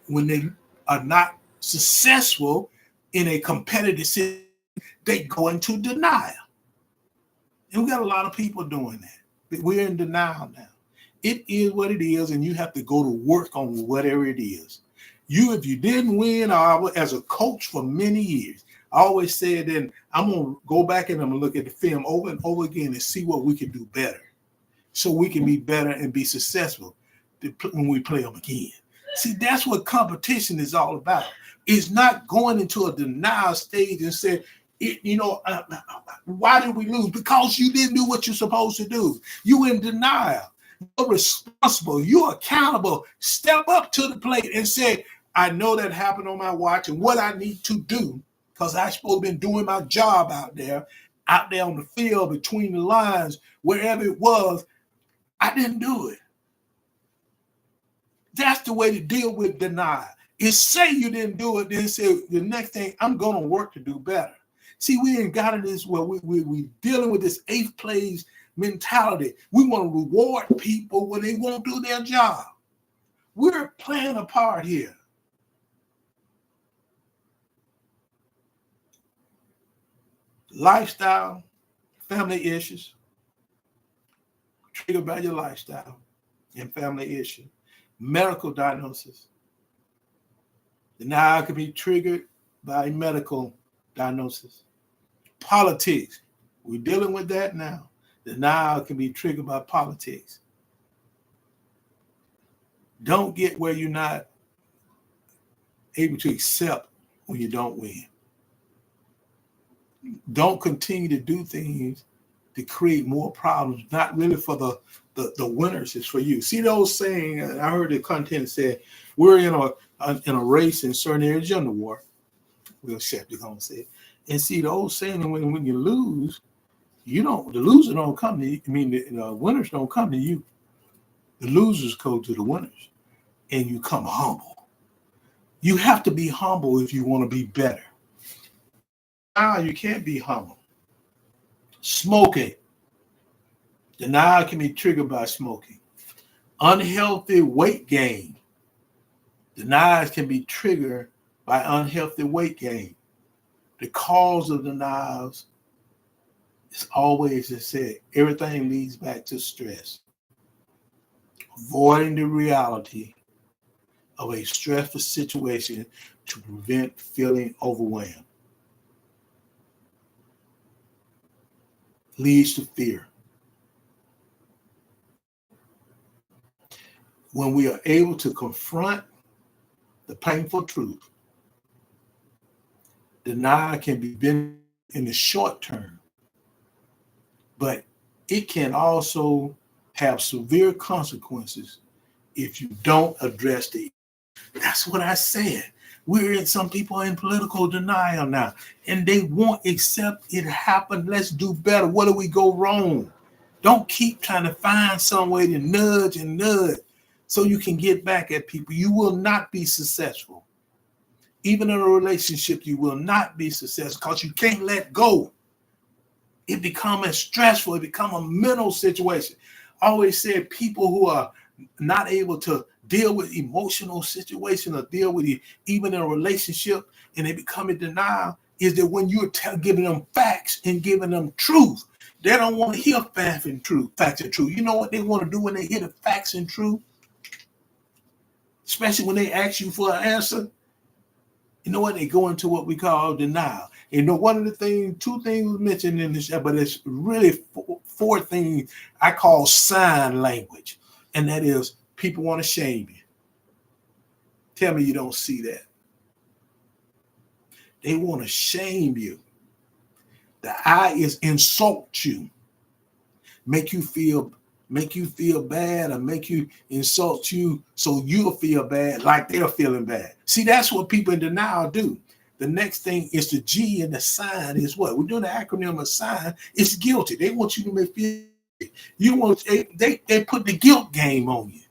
are not successful in a competitive system, they go into denial. And we got a lot of people doing that. But we're in denial now. It is what it is, and you have to go to work on whatever it is. If you didn't win, as a coach for many years, I always said then I'm going to go back and I'm going to look at the film over and over again and see what we can do better so we can be better and be successful when we play them again. See, that's what competition is all about. It's not going into a denial stage and say, why did we lose? Because you didn't do what you're supposed to do. You in denial. You're responsible. You're accountable. Step up to the plate and say, I know that happened on my watch and what I need to do, because I supposed to be doing my job out there on the field, between the lines, wherever it was. I didn't do it. That's the way to deal with denial. Is say you didn't do it, then say the next thing, I'm going to work to do better. See, we ain't got in this where we dealing with this eighth place mentality. We want to reward people when they won't do their job. We're playing a part here. Lifestyle, family issues, triggered by your lifestyle and family issue. Medical diagnosis. Denial can be triggered by medical diagnosis. Politics. We're dealing with that now. Denial can be triggered by politics. Don't get where you're not able to accept when you don't win. Don't continue to do things to create more problems, not really for the winners, it's for you. See those saying, I heard the content said, we're in a race in certain areas in the war. We'll shut the home say. And see those saying, when you lose, the loser don't come to you. I mean, the winners don't come to you. The losers go to the winners, and you come humble. You have to be humble if you want to be better. You can't be humble. Smoking. Denial can be triggered by smoking. Unhealthy weight gain. Denials can be triggered by unhealthy weight gain. The cause of denials is always, as I said, everything leads back to stress. Avoiding the reality of a stressful situation to prevent feeling overwhelmed. Leads to fear. When we are able to confront the painful truth, denial can be been in the short term, but it can also have severe consequences if you don't address the issue. That's what I said. Some people are in political denial now, and they won't accept it happened. Let's do better. What do we go wrong? Don't keep trying to find some way to nudge so you can get back at people. You will not be successful. Even in a relationship, you will not be successful because you can't let go. It becomes stressful. It becomes a mental situation. I always said people who are not able to deal with emotional situations or deal with it, even in a relationship, and they become in denial, is that when you're giving them facts and giving them truth, they don't want to hear facts and truth. You know what they want to do when they hear the facts and truth? Especially when they ask you for an answer. You know what? They go into what we call denial. And two things mentioned in this, but it's really four things I call sign language. And that is, people want to shame you. Tell me you don't see that. They want to shame you. The I is insult you, make you feel bad, or make you insult you so you'll feel bad like they're feeling bad. See, that's what people in denial do. The next thing is the G, and the sign is what? We're doing the acronym of sign. It's guilty. They want you to feel they put the guilt game on you.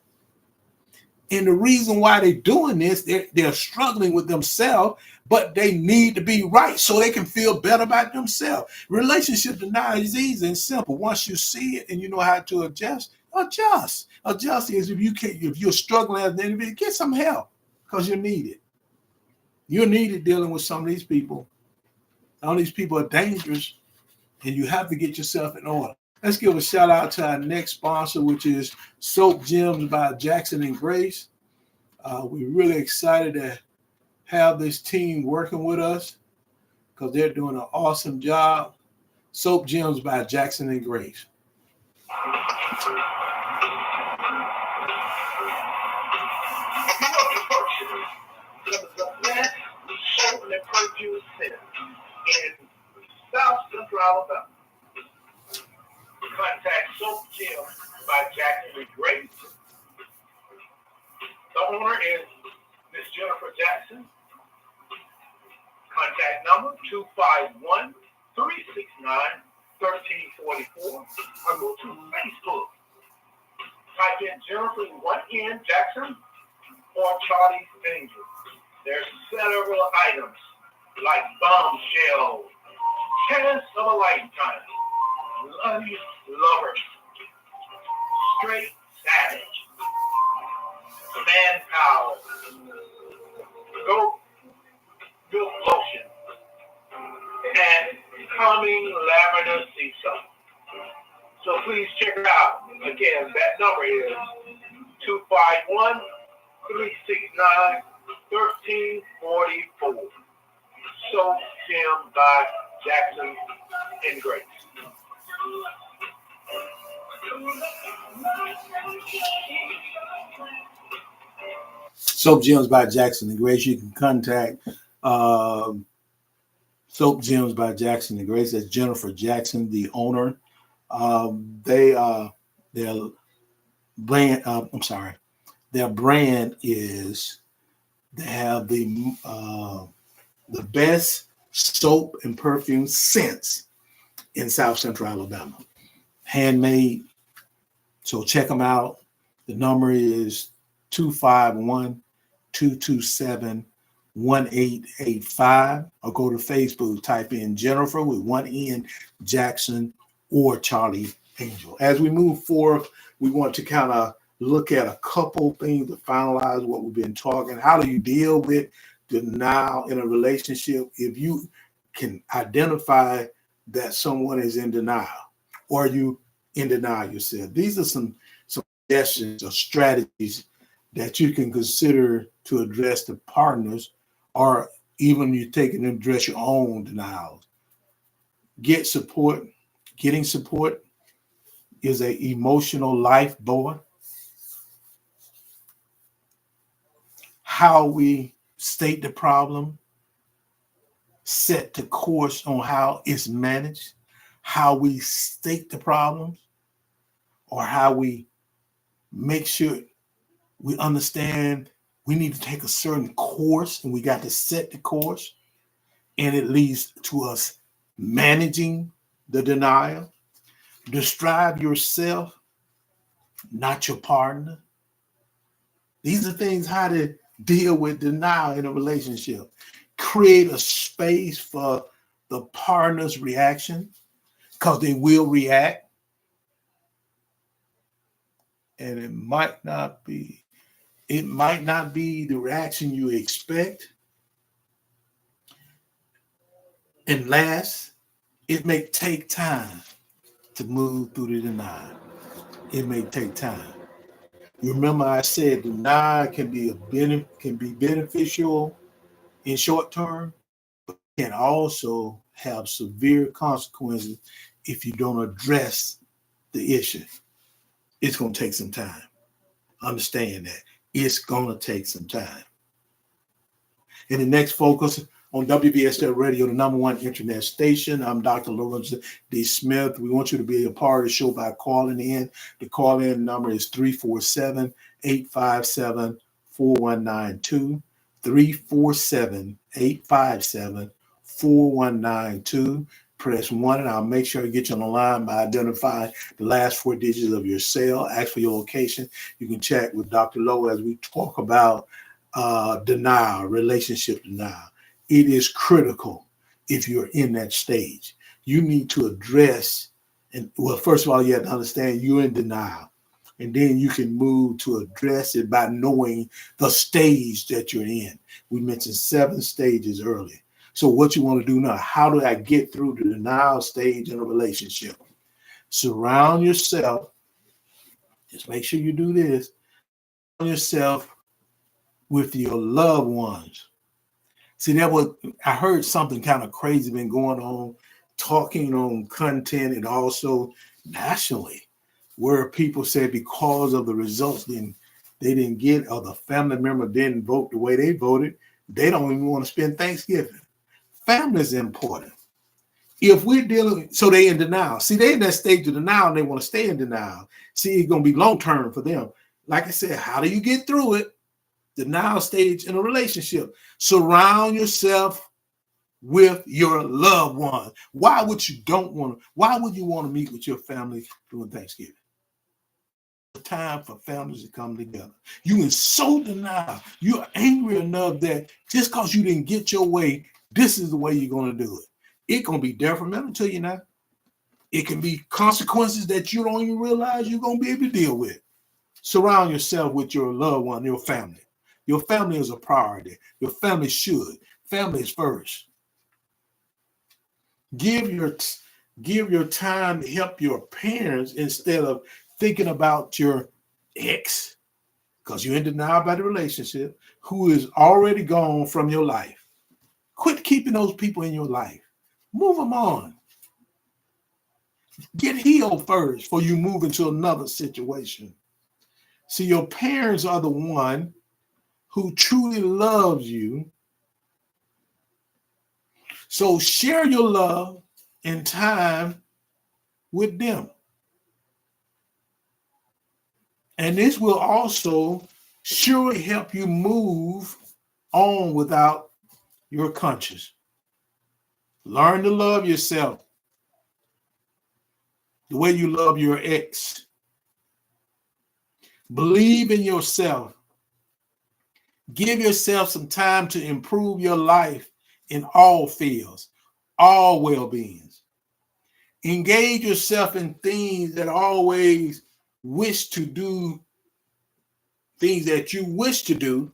And the reason why they're doing this, they're struggling with themselves, but they need to be right so they can feel better about themselves. Relationship denial is easy and simple. Once you see it and you know how to adjust. Adjust is if you're struggling as an individual, get some help because you need it. You're needed dealing with some of these people. All these people are dangerous, and you have to get yourself in order. Let's give a shout out to our next sponsor, which is Soap Gems by Jackson and Grace. We're really excited to have this team working with us because they're doing an awesome job. Soap Gems by Jackson and Grace. Alabama. Contact Soap Gym by Jackson Lee Grace. The owner is Miss Jennifer Jackson. Contact number 251-369-1344. Or go to Facebook. Type in Jennifer _N Jackson or Charlie's Angel. There's several items like bombshell, chance of a lifetime, Lunny Lovers, Straight Savage, Manpower, Goat Milk Lotion, and Coming Lavender Sea Salt. So please check it out. Again, that number is 251-369-1344. Soap Gym by Jackson and Grace. Soap Gems by Jackson and Grace. You can contact Soap Gems by Jackson and Grace. That's Jennifer Jackson, the owner. Their brand is they have the best soap and perfume scents in South Central Alabama. Handmade. So check them out. The number is 251-227-1885, or go to Facebook, type in Jennifer with one N Jackson or Charlie Angel. As we move forward, we want to kind of look at a couple things to finalize what we've been talking. How do you deal with denial in a relationship? If you can identify that someone is in denial, or you in denial yourself. These are some suggestions or strategies that you can consider to address the partners, or even you take and address your own denials. Get support. Getting support is an emotional lifeboat. How we state the problem, set the course on how it's managed, how we state the problems, or how we make sure we understand we need to take a certain course and we got to set the course, and it leads to us managing the denial. Describe yourself, not your partner. These are things how to deal with denial in a relationship. Create a space for the partner's reaction, because they will react. And it might not be the reaction you expect. And last, it may take time to move through the denial. It may take time. You remember I said denial can be beneficial in short term, but can also have severe consequences if you don't address the issue. It's going to take some time. Understand that. It's going to take some time. In the next focus on WVSL Radio, the #1 internet station, I'm Dr. Lorenzo D. Smith. We want you to be a part of the show by calling in. The call-in number is 347-857-4192. 347-857-4192. Press 1, and I'll make sure to get you on the line by identifying the last 4 digits of your cell. Ask for your location. You can chat with Dr. Lowe as we talk about denial, relationship denial. It is critical if you're in that stage. You need to address, and well, first of all, you have to understand you're in denial. And then you can move to address it by knowing the stage that you're in. We mentioned 7 stages earlier. So what you want to do now, how do I get through the denial stage in a relationship? Surround yourself. Just make sure you do this. Surround yourself with your loved ones. See, I heard something kind of crazy been going on, talking on content and also nationally, where people said because of the results they didn't get, or the family member didn't vote the way they voted, they don't even want to spend Thanksgiving. Family is important. if we're dealing, so they in denial. See, they in that stage of denial and they want to stay in denial. See, it's going to be long-term for them. Like I said, how do you get through it? Denial stage in a relationship. Surround yourself with your loved one. Why would you want to meet with your family during Thanksgiving? Time for families to come together. You in so denial. You're angry enough that just because you didn't get your way, this is the way you're going to do it. It's going to be detrimental to you now. It can be consequences that you don't even realize you're going to be able to deal with. Surround yourself with your loved one, your family. Your family is a priority. Your family should. Family is first. Give your time to help your parents instead of thinking about your ex, because you're in denial about the relationship, who is already gone from your life. Quit keeping those people in your life. Move them on. Get healed first before you move into another situation. See, your parents are the one who truly loves you. So share your love and time with them. And this will also surely help you move on without your conscience. Learn to love yourself the way you love your ex. Believe in yourself. Give yourself some time to improve your life in all fields, all well-beings. Engage yourself in things that always wish to do, things that you wish to do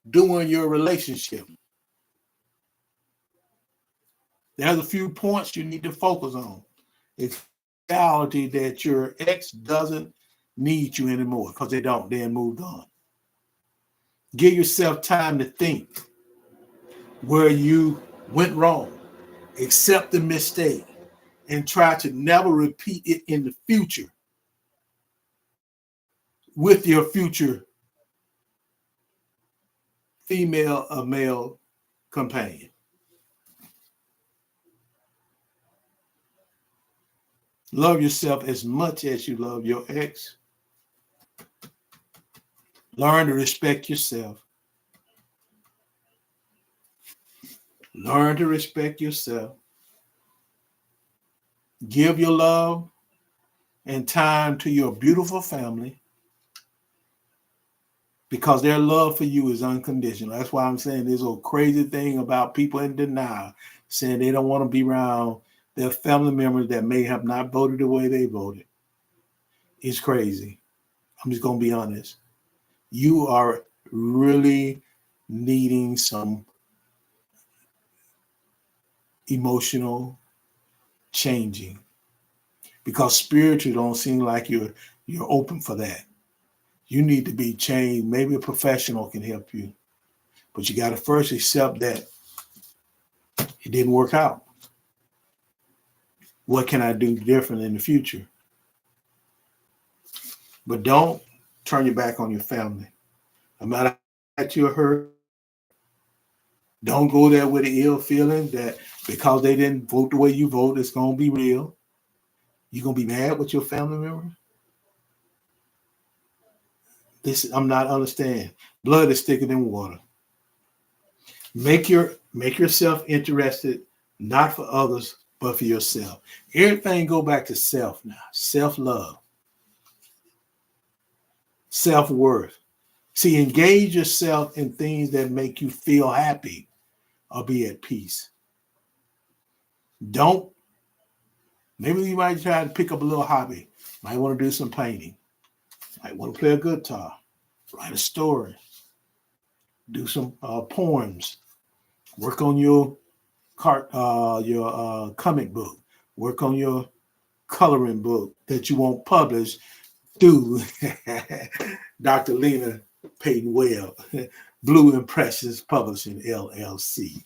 during your relationship. There's a few points you need to focus on. It's reality that your ex doesn't need you anymore because they don't. They moved on. Give yourself time to think where you went wrong. Accept the mistake and try to never repeat it in the future with your future female or male companion. Love yourself as much as you love your ex. Learn to respect yourself. Learn to respect yourself. Give your love and time to your beautiful family because their love for you is unconditional. That's why I'm saying this old crazy thing about people in denial, saying they don't want to be around their family members that may have not voted the way they voted. It's crazy. I'm just going to be honest. You are really needing some emotional changing because spiritually don't seem like you're open for that. You need to be changed. Maybe a professional can help you, but you got to first accept that it didn't work out. What can I do different in the future? But don't turn your back on your family. No matter how you're hurt, don't go there with the ill feeling that because they didn't vote the way you vote, it's going to be real. You're going to be mad with your family members? I'm not understanding. Blood is thicker than water. Make yourself interested, not for others, but for yourself. Everything go back to self now. Self-love. Self-worth. See, engage yourself in things that make you feel happy or be at peace. Maybe you might try to pick up a little hobby. Might want to do some painting. Might want to play a guitar. Write a story. Do some poems. Work on your comic book. Work on your coloring book that you won't publish through Dr. Lena Payton Webb, Blue Impressions Publishing, LLC.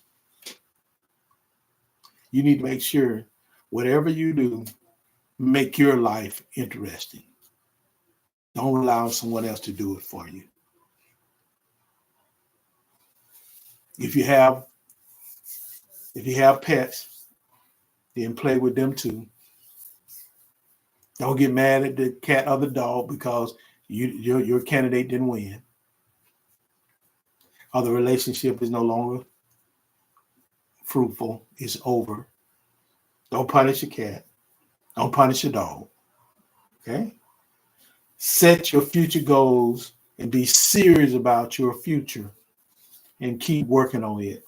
You need to make sure whatever you do, make your life interesting. Don't allow someone else to do it for you. If you have pets, then play with them too. Don't get mad at the cat or the dog because your candidate didn't win, or the relationship is no longer fruitful. It's over. Don't punish your cat. Don't punish your dog. Okay? Set your future goals and be serious about your future and keep working on it.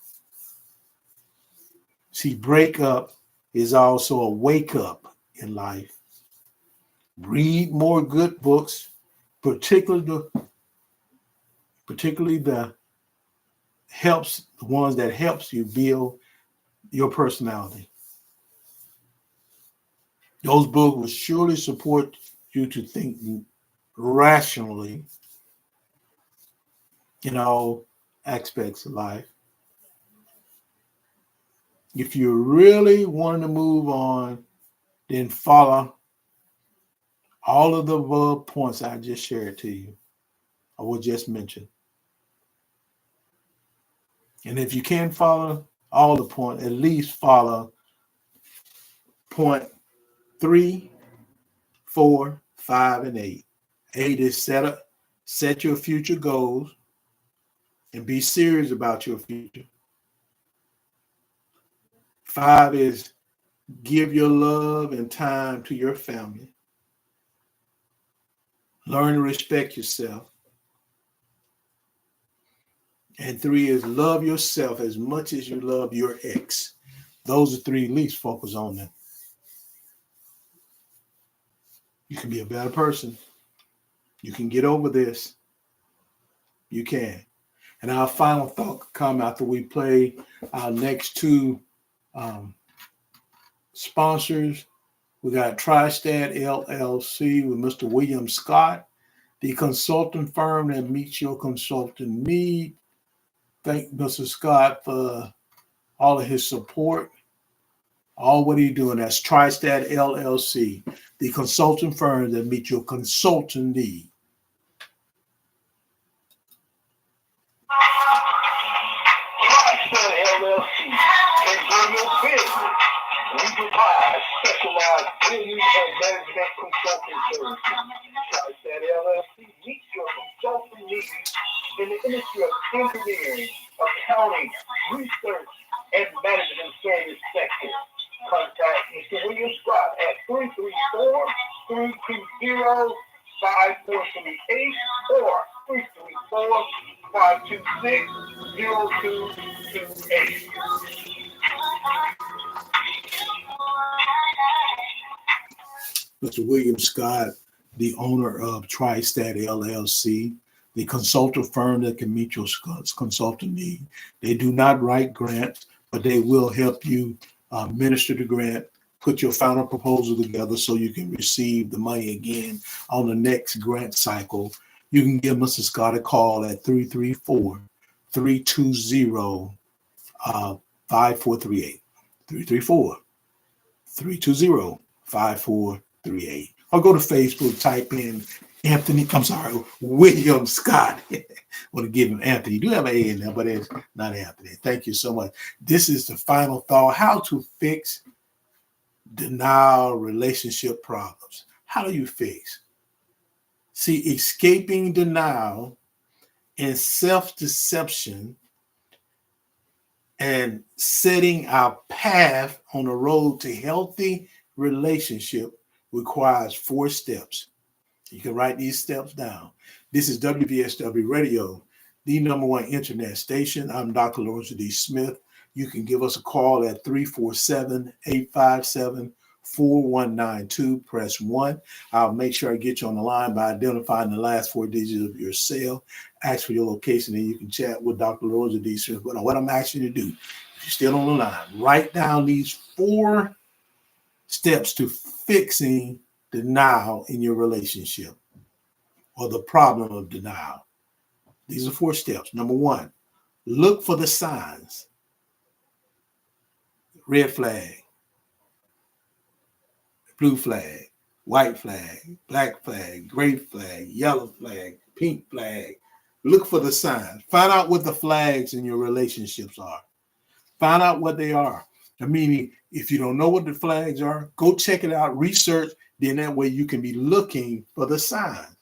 See, breakup is also a wake up in life. Read more good books, particularly the ones that helps you build your personality. Those books will surely support you to think rationally in all aspects of life. If you really want to move on, then follow all of the above points I just shared to you, I will just mention. And if you can't follow all the points, at least follow point 3, 4, 5, and 8. 8 is set your future goals and be serious about your future. 5 is give your love and time to your family. Learn to respect yourself. And 3 is love yourself as much as you love your ex. Those are 3 least focus on them. You can be a better person. You can get over this. You can. And our final thought come after we play our next 2 sponsors. We got Tristat LLC with Mr. William Scott, the consulting firm that meets your consulting need. Thank Mr. Scott for all of his support. All what he's doing. That's Tristat LLC, the consulting firm that meets your consulting need. Tristat LLC can grow your business. We provide specialized business and management consulting services. Tristat LLC meets your consulting needs in the industry of engineering, accounting, research, and management service sector. Contact Mr. William Scott at 334-320-5438 or 334-526-0228. Mr. William Scott, the owner of Tristat LLC, the consultant firm that can meet your consultant need. They do not write grants, but they will help you minister the grant, put your final proposal together so you can receive the money again on the next grant cycle. You can give Mr. Scott a call at 334-320-5438. 334-320-5438. Or go to Facebook, type in William Scott. I want to give him Anthony. You do have an A in there, but it's not Anthony. Thank you so much. This is the final thought. How to fix denial relationship problems. How do you fix? See, escaping denial and self-deception and setting our path on the road to healthy relationship requires 4 steps. You can write these steps down. This is WVSW Radio, the #1 internet station. I'm Dr. Lorenzo D. Smith. You can give us a call at 347-857-4192. Press 1. I'll make sure I get you on the line by identifying the last 4 digits of your cell. Ask for your location, and you can chat with Dr. Lorenzo D. Smith. But what I'm asking you to do, if you're still on the line, write down these 4 steps to fixing denial in your relationship or the problem of denial. These are 4 steps. Number 1, look for the signs. Red flag, blue flag, white flag, black flag, gray flag, yellow flag, pink flag. Look for the signs. Find out what the flags in your relationships are. Find out what they are. Meaning, if you don't know what the flags are, go check it out, research, then that way you can be looking for the signs.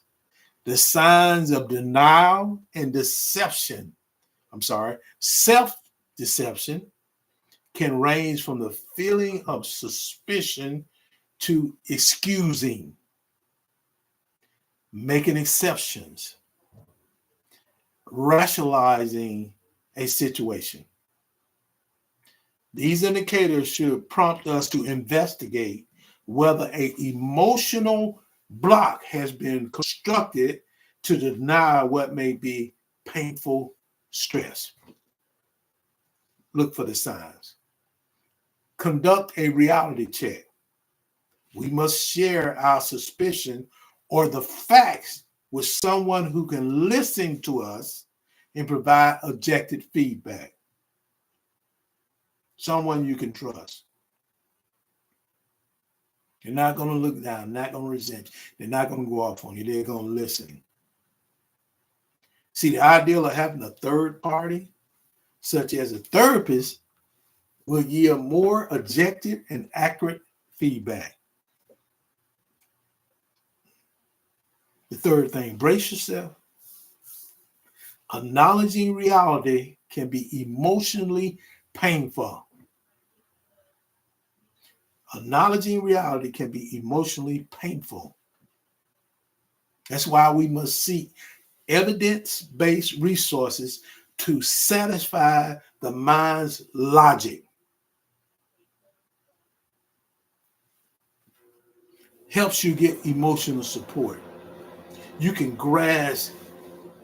The signs of denial and deception. Self-deception can range from the feeling of suspicion to excusing, making exceptions, rationalizing a situation. These indicators should prompt us to investigate whether an emotional block has been constructed to deny what may be painful stress. Look for the signs. Conduct a reality check. We must share our suspicion or the facts with someone who can listen to us and provide objective feedback. Someone you can trust. They're not going to look down, not going to resent you. They're not going to go off on you. They're going to listen. See, the ideal of having a third party, such as a therapist, will yield more objective and accurate feedback. The third thing, brace yourself. Acknowledging reality can be emotionally painful. Acknowledging reality can be emotionally painful. That's why we must seek evidence-based resources to satisfy the mind's logic. Helps you get emotional support. You can grasp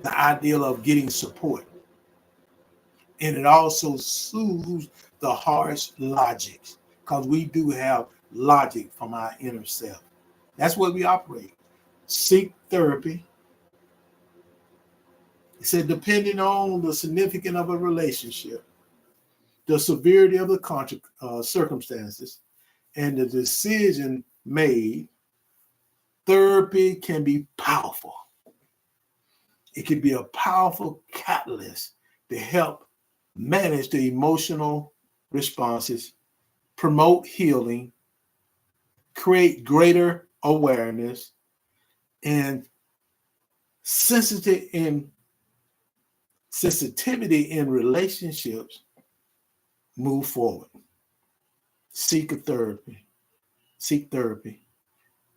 the ideal of getting support. And it also soothes the harsh logics, because we do have logic from our inner self. That's where we operate. Seek therapy. It said, depending on the significance of a relationship, the severity of the circumstances, and the decision made, therapy can be powerful. It can be a powerful catalyst to help manage the emotional responses, promote healing, create greater awareness, and sensitivity in relationships move forward. Seek therapy.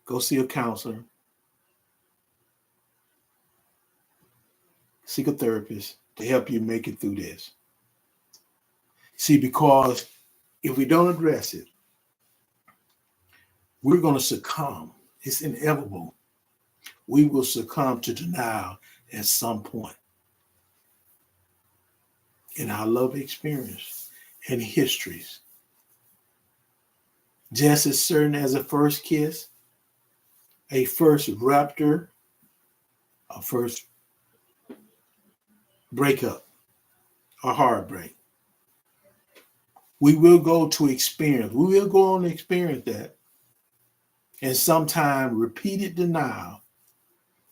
Go see a counselor. Seek a therapist to help you make it through this. See, because if we don't address it, we're going to succumb. It's inevitable. We will succumb to denial at some point in our love experience and histories. Just as certain as a first kiss, a first rapture, a first breakup, a heartbreak. We will go on to experience that. And sometimes repeated denial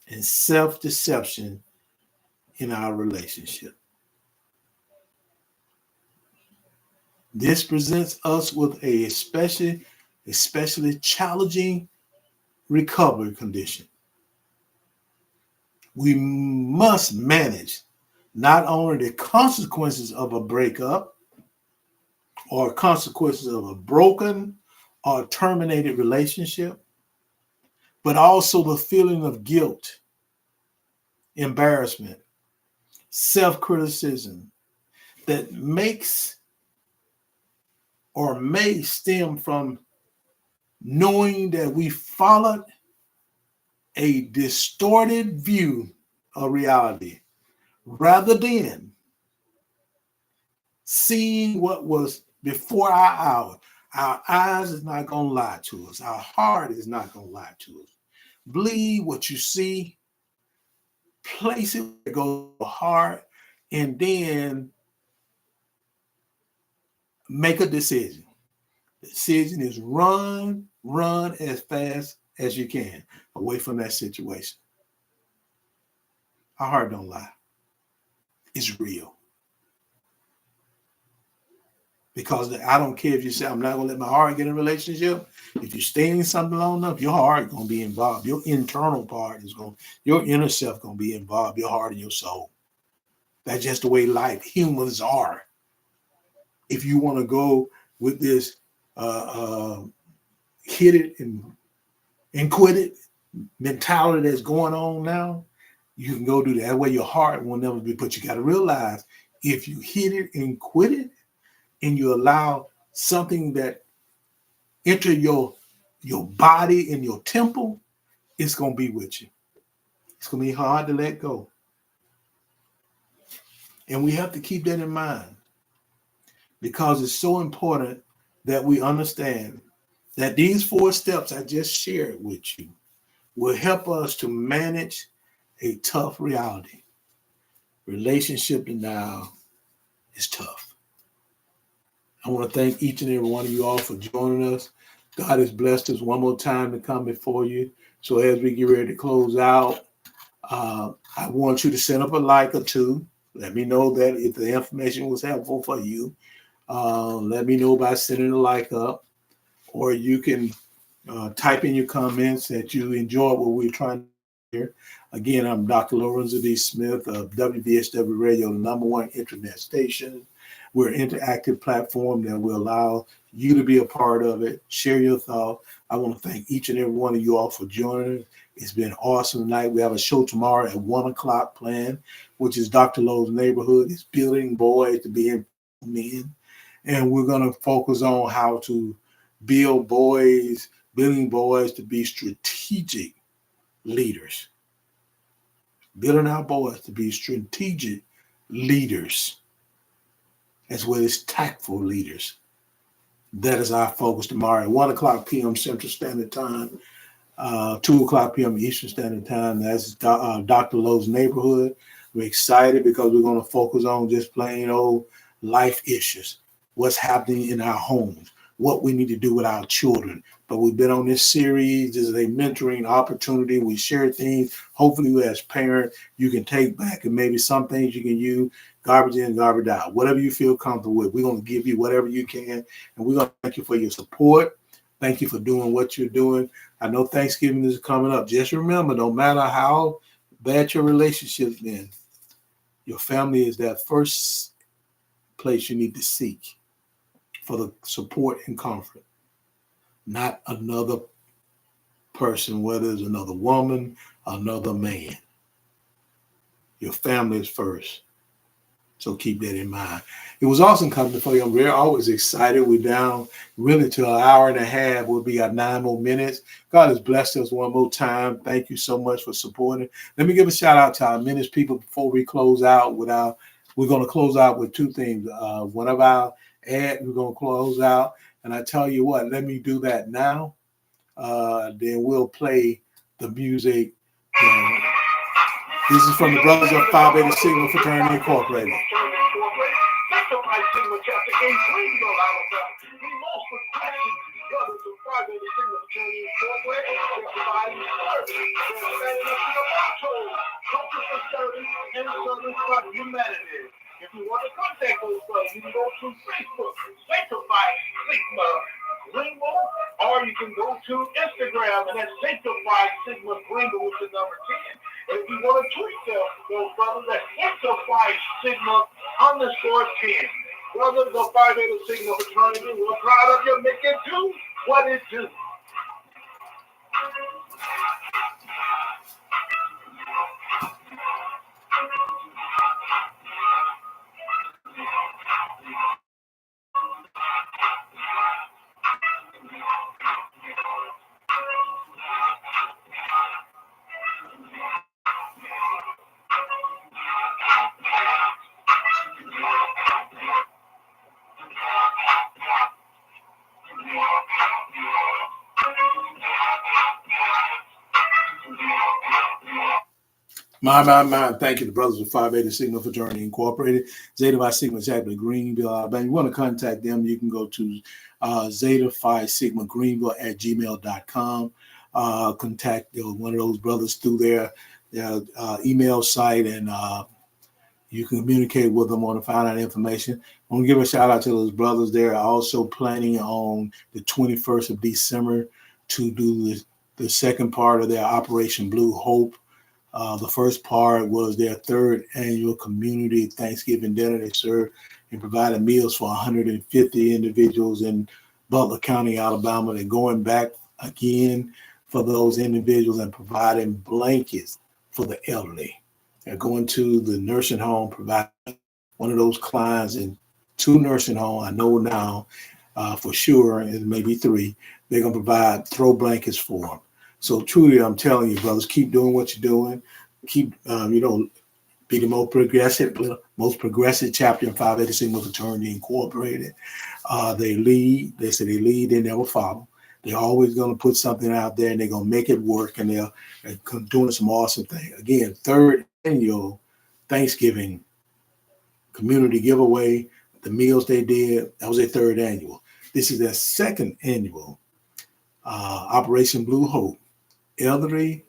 and self-deception in our relationship. This presents us with a especially challenging recovery condition. We must manage not only the consequences of a breakup or consequences of a broken or terminated relationship, but also the feeling of guilt, embarrassment, self-criticism that makes or may stem from knowing that we followed a distorted view of reality rather than seeing what was before our hour. Our eyes is not going to lie to us. Our heart is not going to lie to us. Believe what you see, place it where it goes hard, and then make a decision. The decision is run as fast as you can away from that situation. Our heart don't lie. It's real. Because I don't care if you say, I'm not going to let my heart get in a relationship. If you stay in something long enough, your heart going to be involved. Your internal part is going, your inner self going to be involved, your heart and your soul. That's just the way life, humans are. If you want to go with this hit it and quit it mentality that's going on now, you can go do that. That way your heart will never be, but you got to realize if you hit it and quit it and you allow something that enter your body and your temple, it's going to be with you. It's going to be hard to let go. And we have to keep that in mind because it's so important that we understand that these 4 steps I just shared with you will help us to manage a tough reality. Relationship now is tough. I want to thank each and every one of you all for joining us. God has blessed us one more time to come before you. So as we get ready to close out, I want you to send up a like or two. Let me know that if the information was helpful for you. Let me know by sending a like up, or you can type in your comments that you enjoyed what we're trying to hear. Again, I'm Dr. Lorenzo D. Smith of WVSW Radio, the #1 internet station. We're an interactive platform that will allow you to be a part of it, share your thoughts. I want to thank each and every one of you all for joining us. It's been awesome tonight. We have a show tomorrow at 1 o'clock planned, which is Dr. Lowe's Neighborhood. It's building boys to be men. And we're going to focus on how to building boys to be strategic leaders. Building our boys to be strategic leaders, as well as tactful leaders. That is our focus tomorrow at 1 o'clock p.m. Central Standard Time, 2 o'clock p.m. Eastern Standard Time. That's Dr. Lowe's Neighborhood. We're excited because we're going to focus on just plain old life issues, what's happening in our homes, what we need to do with our children. But we've been on this series. This is a mentoring opportunity. We share things. Hopefully, you as parents, you can take back, and maybe some things you can use, garbage in, garbage out, whatever you feel comfortable with. We're going to give you whatever you can, and we're going to thank you for your support. Thank you for doing what you're doing. I know Thanksgiving is coming up. Just remember, no matter how bad your relationship's been, your family is that first place you need to seek for the support and comfort, not another person, whether it's another woman, another man. Your family is first. So keep that in mind. It was awesome coming before you. We're always excited. We're down really to an hour and a half. We'll be at 9 more minutes. God has blessed us one more time. Thank you so much for supporting. Let me give a shout out to our ministry people before we close out. We're going to close out with 2 things. One of our ads, we're going to close out. And I tell you what, let me do that now. Then we'll play the music. This is from the Brothers of Phi Beta Sigma Fraternity Incorporated. If you want to contact those brothers, you can go to Facebook, Sanctified Sigma Greenville, or you can go to Instagram, and that's Sanctified Sigma Greenville with the number 10. And if you want to tweet those brothers, that's Sanctified Sigma _10. Brothers of Phi Beta Sigma Fraternity, we're proud of you. Make it do what it do. My. Thank you, the Brothers of Phi Beta Sigma Fraternity Incorporated, Zeta Phi Sigma Chapter Greenville, Alabama. You want to contact them, you can go to Zeta Phi Sigma Greenville at gmail.com. Contact one of those brothers through their email site, and you can communicate with them on to find out information. I want to give a shout out to those brothers. They're also planning on the 21st of December to do the second part of their Operation Blue Hope. The first part was their third annual community Thanksgiving dinner. They served and provided meals for 150 individuals in Butler County, Alabama. They're going back again for those individuals and providing blankets for the elderly. They're going to the nursing home, providing one of those clients in 2 nursing homes. I know now for sure, and maybe 3, they're going to provide throw blankets for them. So truly, I'm telling you, brothers, keep doing what you're doing. Keep, be the most progressive chapter in Phi Beta Sigma Fraternity Incorporated. They lead, they never follow. They're always going to put something out there and they're going to make it work, and they're doing some awesome things. Again, 3rd annual Thanksgiving community giveaway, the meals they did, that was their 3rd annual. This is their 2nd annual Operation Blue Hope elderly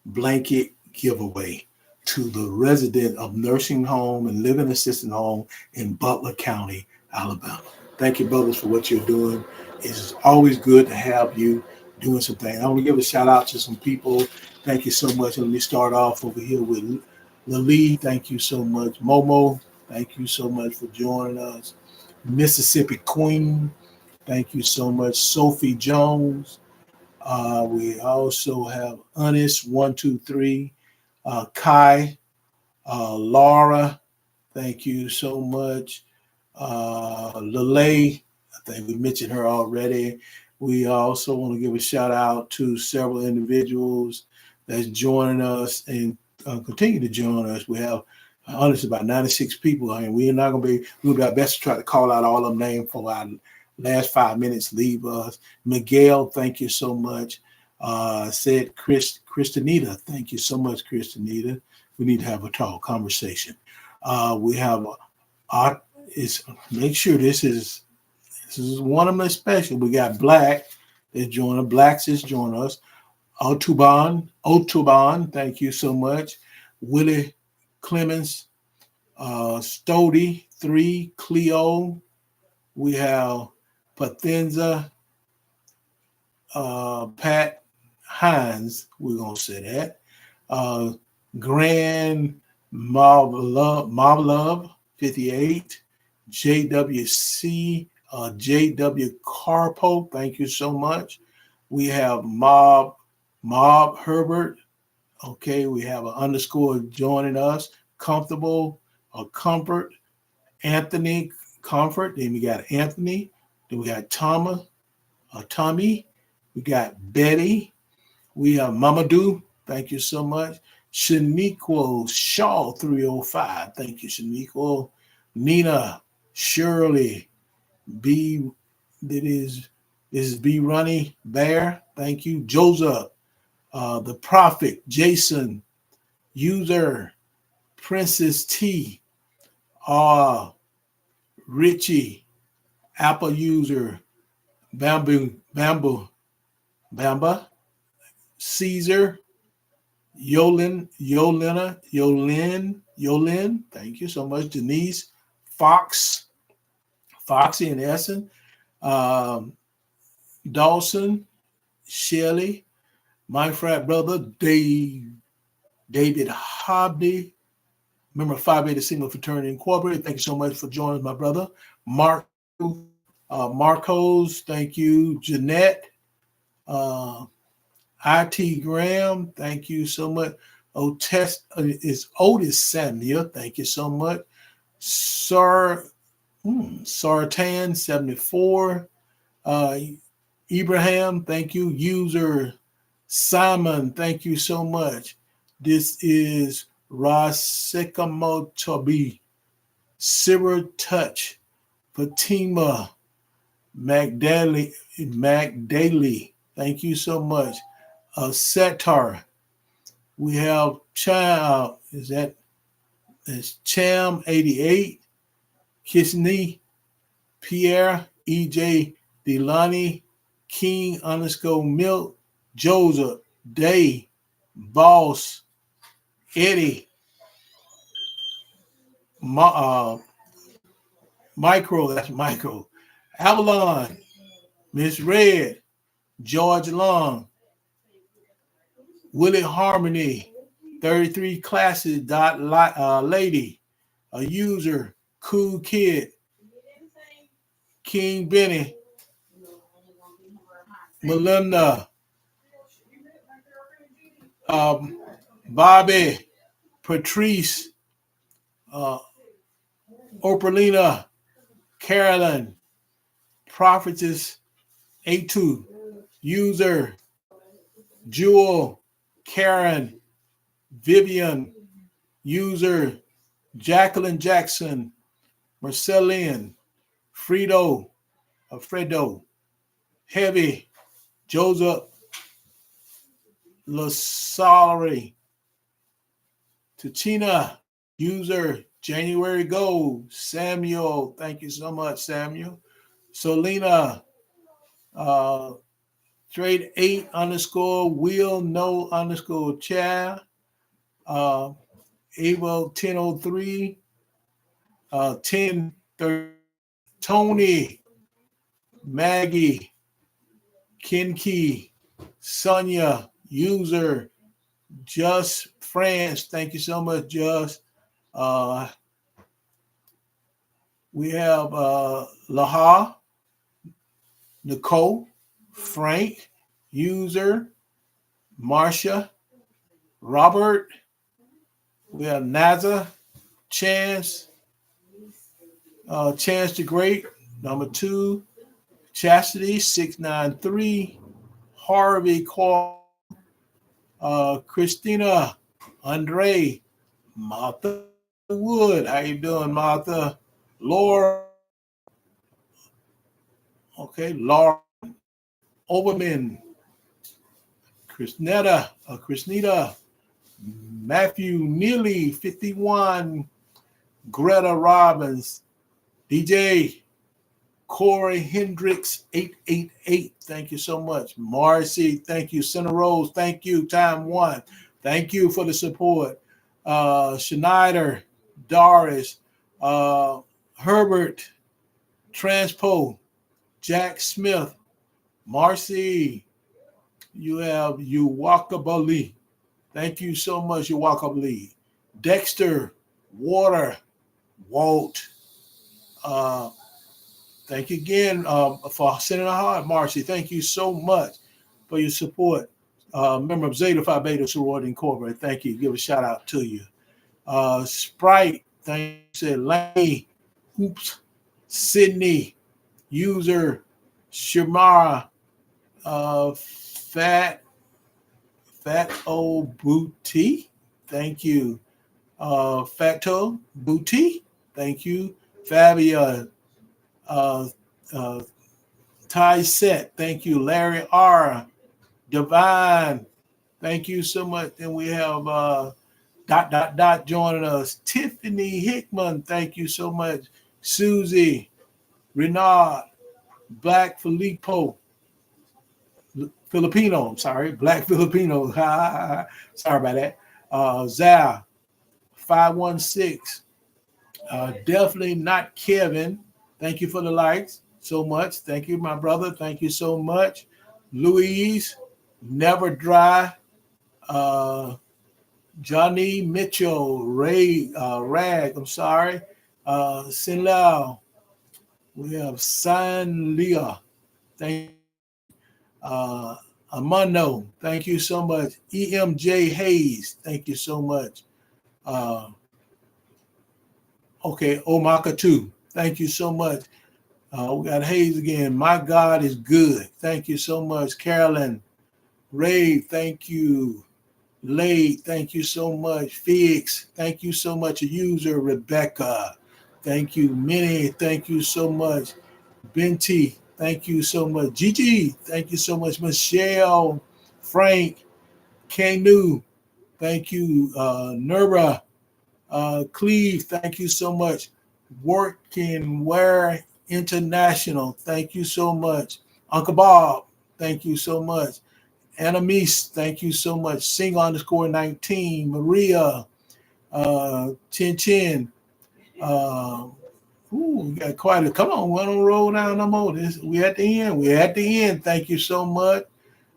blanket giveaway to the resident of nursing home and living assistant home in Butler County, Alabama. Thank you, brothers, for what you're doing. It's always good to have you doing some things. I want to give a shout out to some people. Thank you so much. Let me start off over here with Lali. Thank you so much. Momo, thank you so much for joining us. Mississippi Queen, thank you so much. Sophie Jones. We also have Honest 123, Kai, Laura, thank you so much. Lele, I think we mentioned her already. We also want to give a shout out to several individuals that's joining us and continue to join us. We have honestly about 96 people, and we're not going to be, we'll do our best to try to call out all of them names for our last 5 minutes. Leave us. Miguel, thank you so much. Said Christinita, thank you so much, Christinita. We need to have a talk conversation. We have make sure this is one of them special. We got Black that's joining us. Blacks is joining us. Otuban, thank you so much. Willie Clemens, Stody 3, Cleo. We have Pathenza, Pat Hines, we're going to say that. Grand Marvelove 58, JWC, JW Carpo, thank you so much. We have Mob Herbert. Okay, we have an underscore joining us. Comfortable or Comfort. Anthony Comfort. Then we got Anthony. Then we got Tommy. We got Betty. We have Mamadou. Thank you so much. Shaniqua Shaw 305. Thank you, Shaniqua. Nina Shirley B. This is B. Ronnie Bear. Thank you. Joseph, the Prophet, Jason, User, Princess T, Richie, Apple User, Bamba, Caesar, Yolin, thank you so much. Denise, Foxy and Essen, Dawson, Shelley, my frat brother, David Hobby, member of Phi Beta Sigma Fraternity Incorporated. Thank you so much for joining my brother. Marcos, thank you. Jeanette, IT Graham, thank you so much. It's Otis Samuel, thank you so much. Sartan 74, Ibrahim, thank you. User Simon, thank you so much. This is Rasikamotobi, Sibber Touch, Fatima, McDaily, thank you so much. Setar, we have Cham, Cham 88, Kisney, Pierre, EJ, Delani, King _Milk, Joseph, Day, Boss, Eddie, Micro, that's Micro. Avalon, Miss Red, George Long, Willie Harmony, 33 classes, Lady, a user, Cool Kid, King Benny, Melinda, Bobby, Patrice, Opralina, Carolyn, Prophetess A2, user, Jewel, Karen, Vivian, user, Jacqueline Jackson, Marceline, Fredo, Heavy, Joseph, Lasari, Tachina, user, January Gold, Samuel, thank you so much, Samuel. Selena, trade 8 _ Will No _ Chair, Ava 1003, 1030, Tony, Maggie, Kinky, Sonia, user, Just France. Thank you so much, Just. We have Laha, Nicole, Frank, user, Marcia, Robert. We have Naza, Chance, Chance the Great, number 2, Chastity 693, Harvey Call, Christina, Andre, Martha Wood. How you doing, Martha? Laura. Okay, Laura Overman, Chrisnita, Matthew Neely, 51, Greta Robbins, DJ Corey Hendricks, 888. Thank you so much. Marcy, thank you. Center Rose, thank you. Time 1, thank you for the support. Schneider, Doris, Herbert, Transpo, Jack Smith, Marcy, you have Uwakabali. Thank you so much, Uwakabali. Dexter, Water, Walt. Thank you again for sending a heart, Marcy. Thank you so much for your support. Member of Zeta Phi Beta Sorority Incorporated. Thank you. Give a shout out to you. Sprite, thank you. Said Laney, oops, Sydney, user, Shamara, Fat Old Booty. Thank you. Fato Booty. Thank you. Fabia, Ty Set. Thank you. Larry R. Divine. Thank you so much. And we have joining us. Tiffany Hickman. Thank you so much. Susie, Renard, Black Filipino. I'm sorry. Black Filipino. Sorry about that. Zah, 516. Definitely not Kevin. Thank you for the likes so much. Thank you, my brother. Thank you so much. Louise, Never Dry. Johnny Mitchell, Ray Rag. I'm sorry. Sin Lao. We have San Leah. Thank you. Amano, thank you so much. EMJ Hayes, thank you so much. Okay, Omaka 2, thank you so much. We got Hayes again. My God is good. Thank you so much. Carolyn, Ray, thank you. Lade, thank you so much. Felix, thank you so much. A user, Rebecca, thank you. Minnie, thank you so much. Binti, thank you so much. Gigi, thank you so much. Michelle, Frank, Kanu, thank you. Nurba, Cleve, thank you so much. Working Wear International, thank you so much. Uncle Bob, thank you so much. Anamis, thank you so much. Sing _19, Maria, Chin Chin, Ooh, we got quite a. Come on, we don't roll down no more. We at the end. We're at the end. Thank you so much,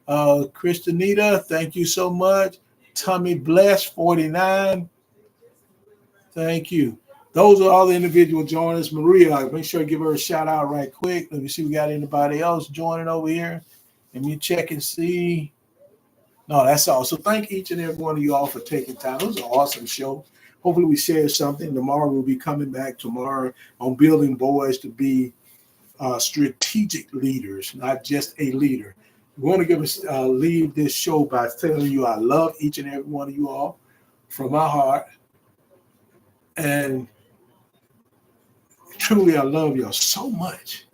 Christinita. Thank you so much, Tommy Bless 49. Thank you. Those are all the individuals joining us. Maria, make sure to give her a shout out right quick. Let me see if we got anybody else joining over here. Let me check and see. No, that's all. So thank each and every one of you all for taking time. It was an awesome show. Hopefully we shared something. Tomorrow we'll be coming back tomorrow on building boys to be strategic leaders, not just a leader. We want to leave this show by telling you I love each and every one of you all from my heart. And truly, I love y'all so much.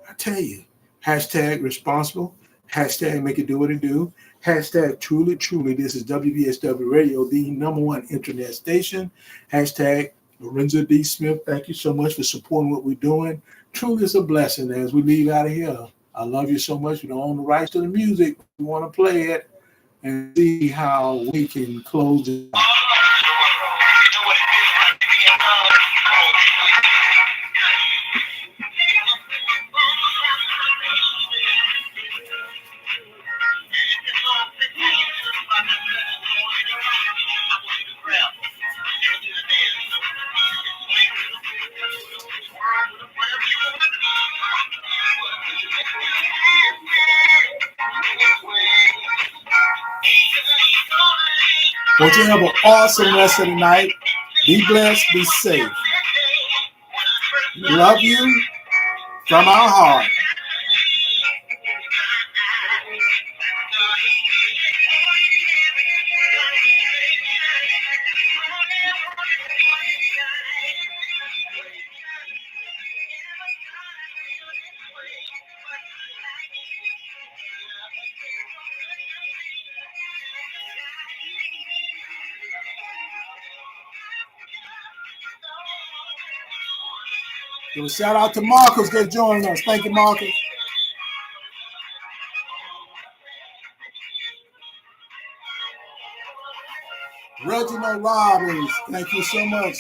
I tell you, hashtag responsible, hashtag make it do what it do, hashtag truly, truly, this is WVSW Radio, the #1 internet station, hashtag Lorenzo D. Smith. Thank you so much for supporting what we're doing. Truly, it's a blessing as we leave out of here. I love you so much. We don't own the rights to the music. We want to play it and see how we can close it out. Won't you have an awesome rest of the night? Be blessed, be safe. Love you from our heart. Give a shout out to Marcus for joining us. Thank you, Marcus. Reginald Robbins, thank you so much.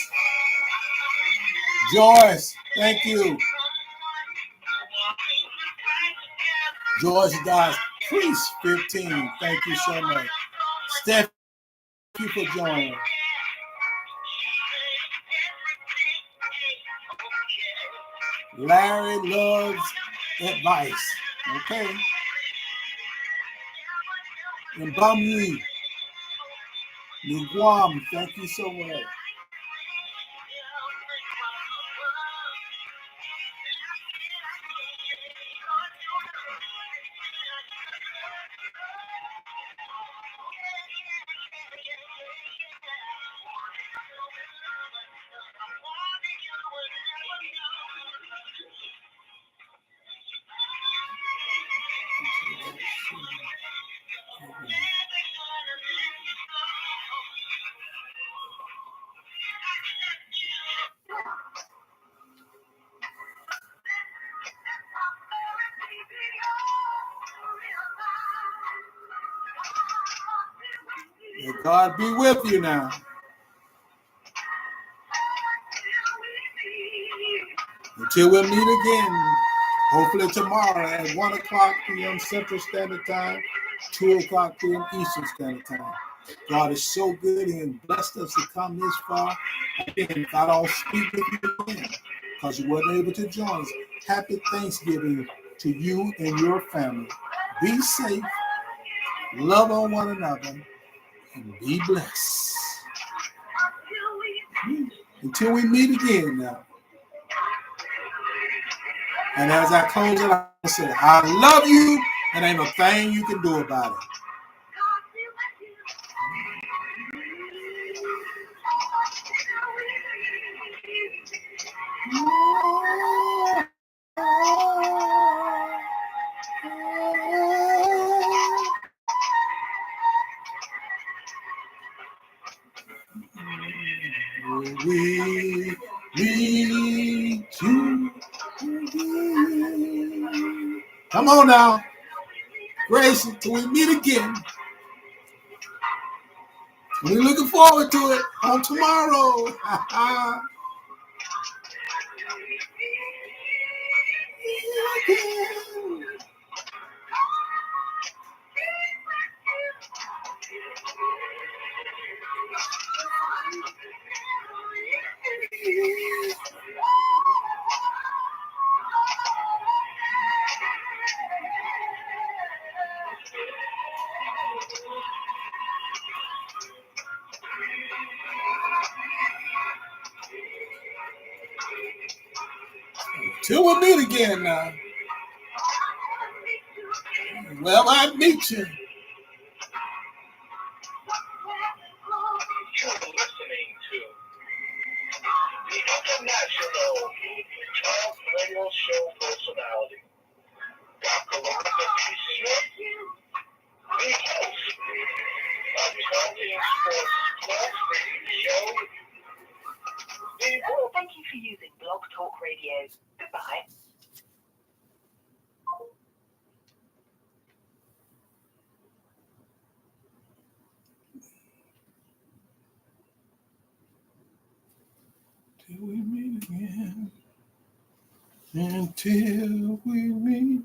Joyce, thank you. George Dodge, Priest 15, thank you so much. Steph, thank you for joining. Larry loves advice. Okay. And Bamui, New Guam, thank you so much. May God be with you now. Until we meet again, hopefully tomorrow at 1 o'clock p.m. Central Standard Time, 2 o'clock p.m. Eastern Standard Time. God is so good and blessed us to come this far. Again, if I don't speak with you again, because you weren't able to join us, happy Thanksgiving to you and your family. Be safe, love on one another, and be blessed. Until we meet again now. And as I close it, I say, I love you, and ain't a thing you can do about it. We need you. Come on now. Grace, until we meet again. We're looking forward to it on tomorrow. again. Till we meet again now. Well, I meet you. You're listening to the International Talk Radio Show personality, Dr. Larissa P. Smith, the host of Talking Sports Plus Radio. Thank you for using Blog Talk Radio. Goodbye. Till we meet again. Until we meet.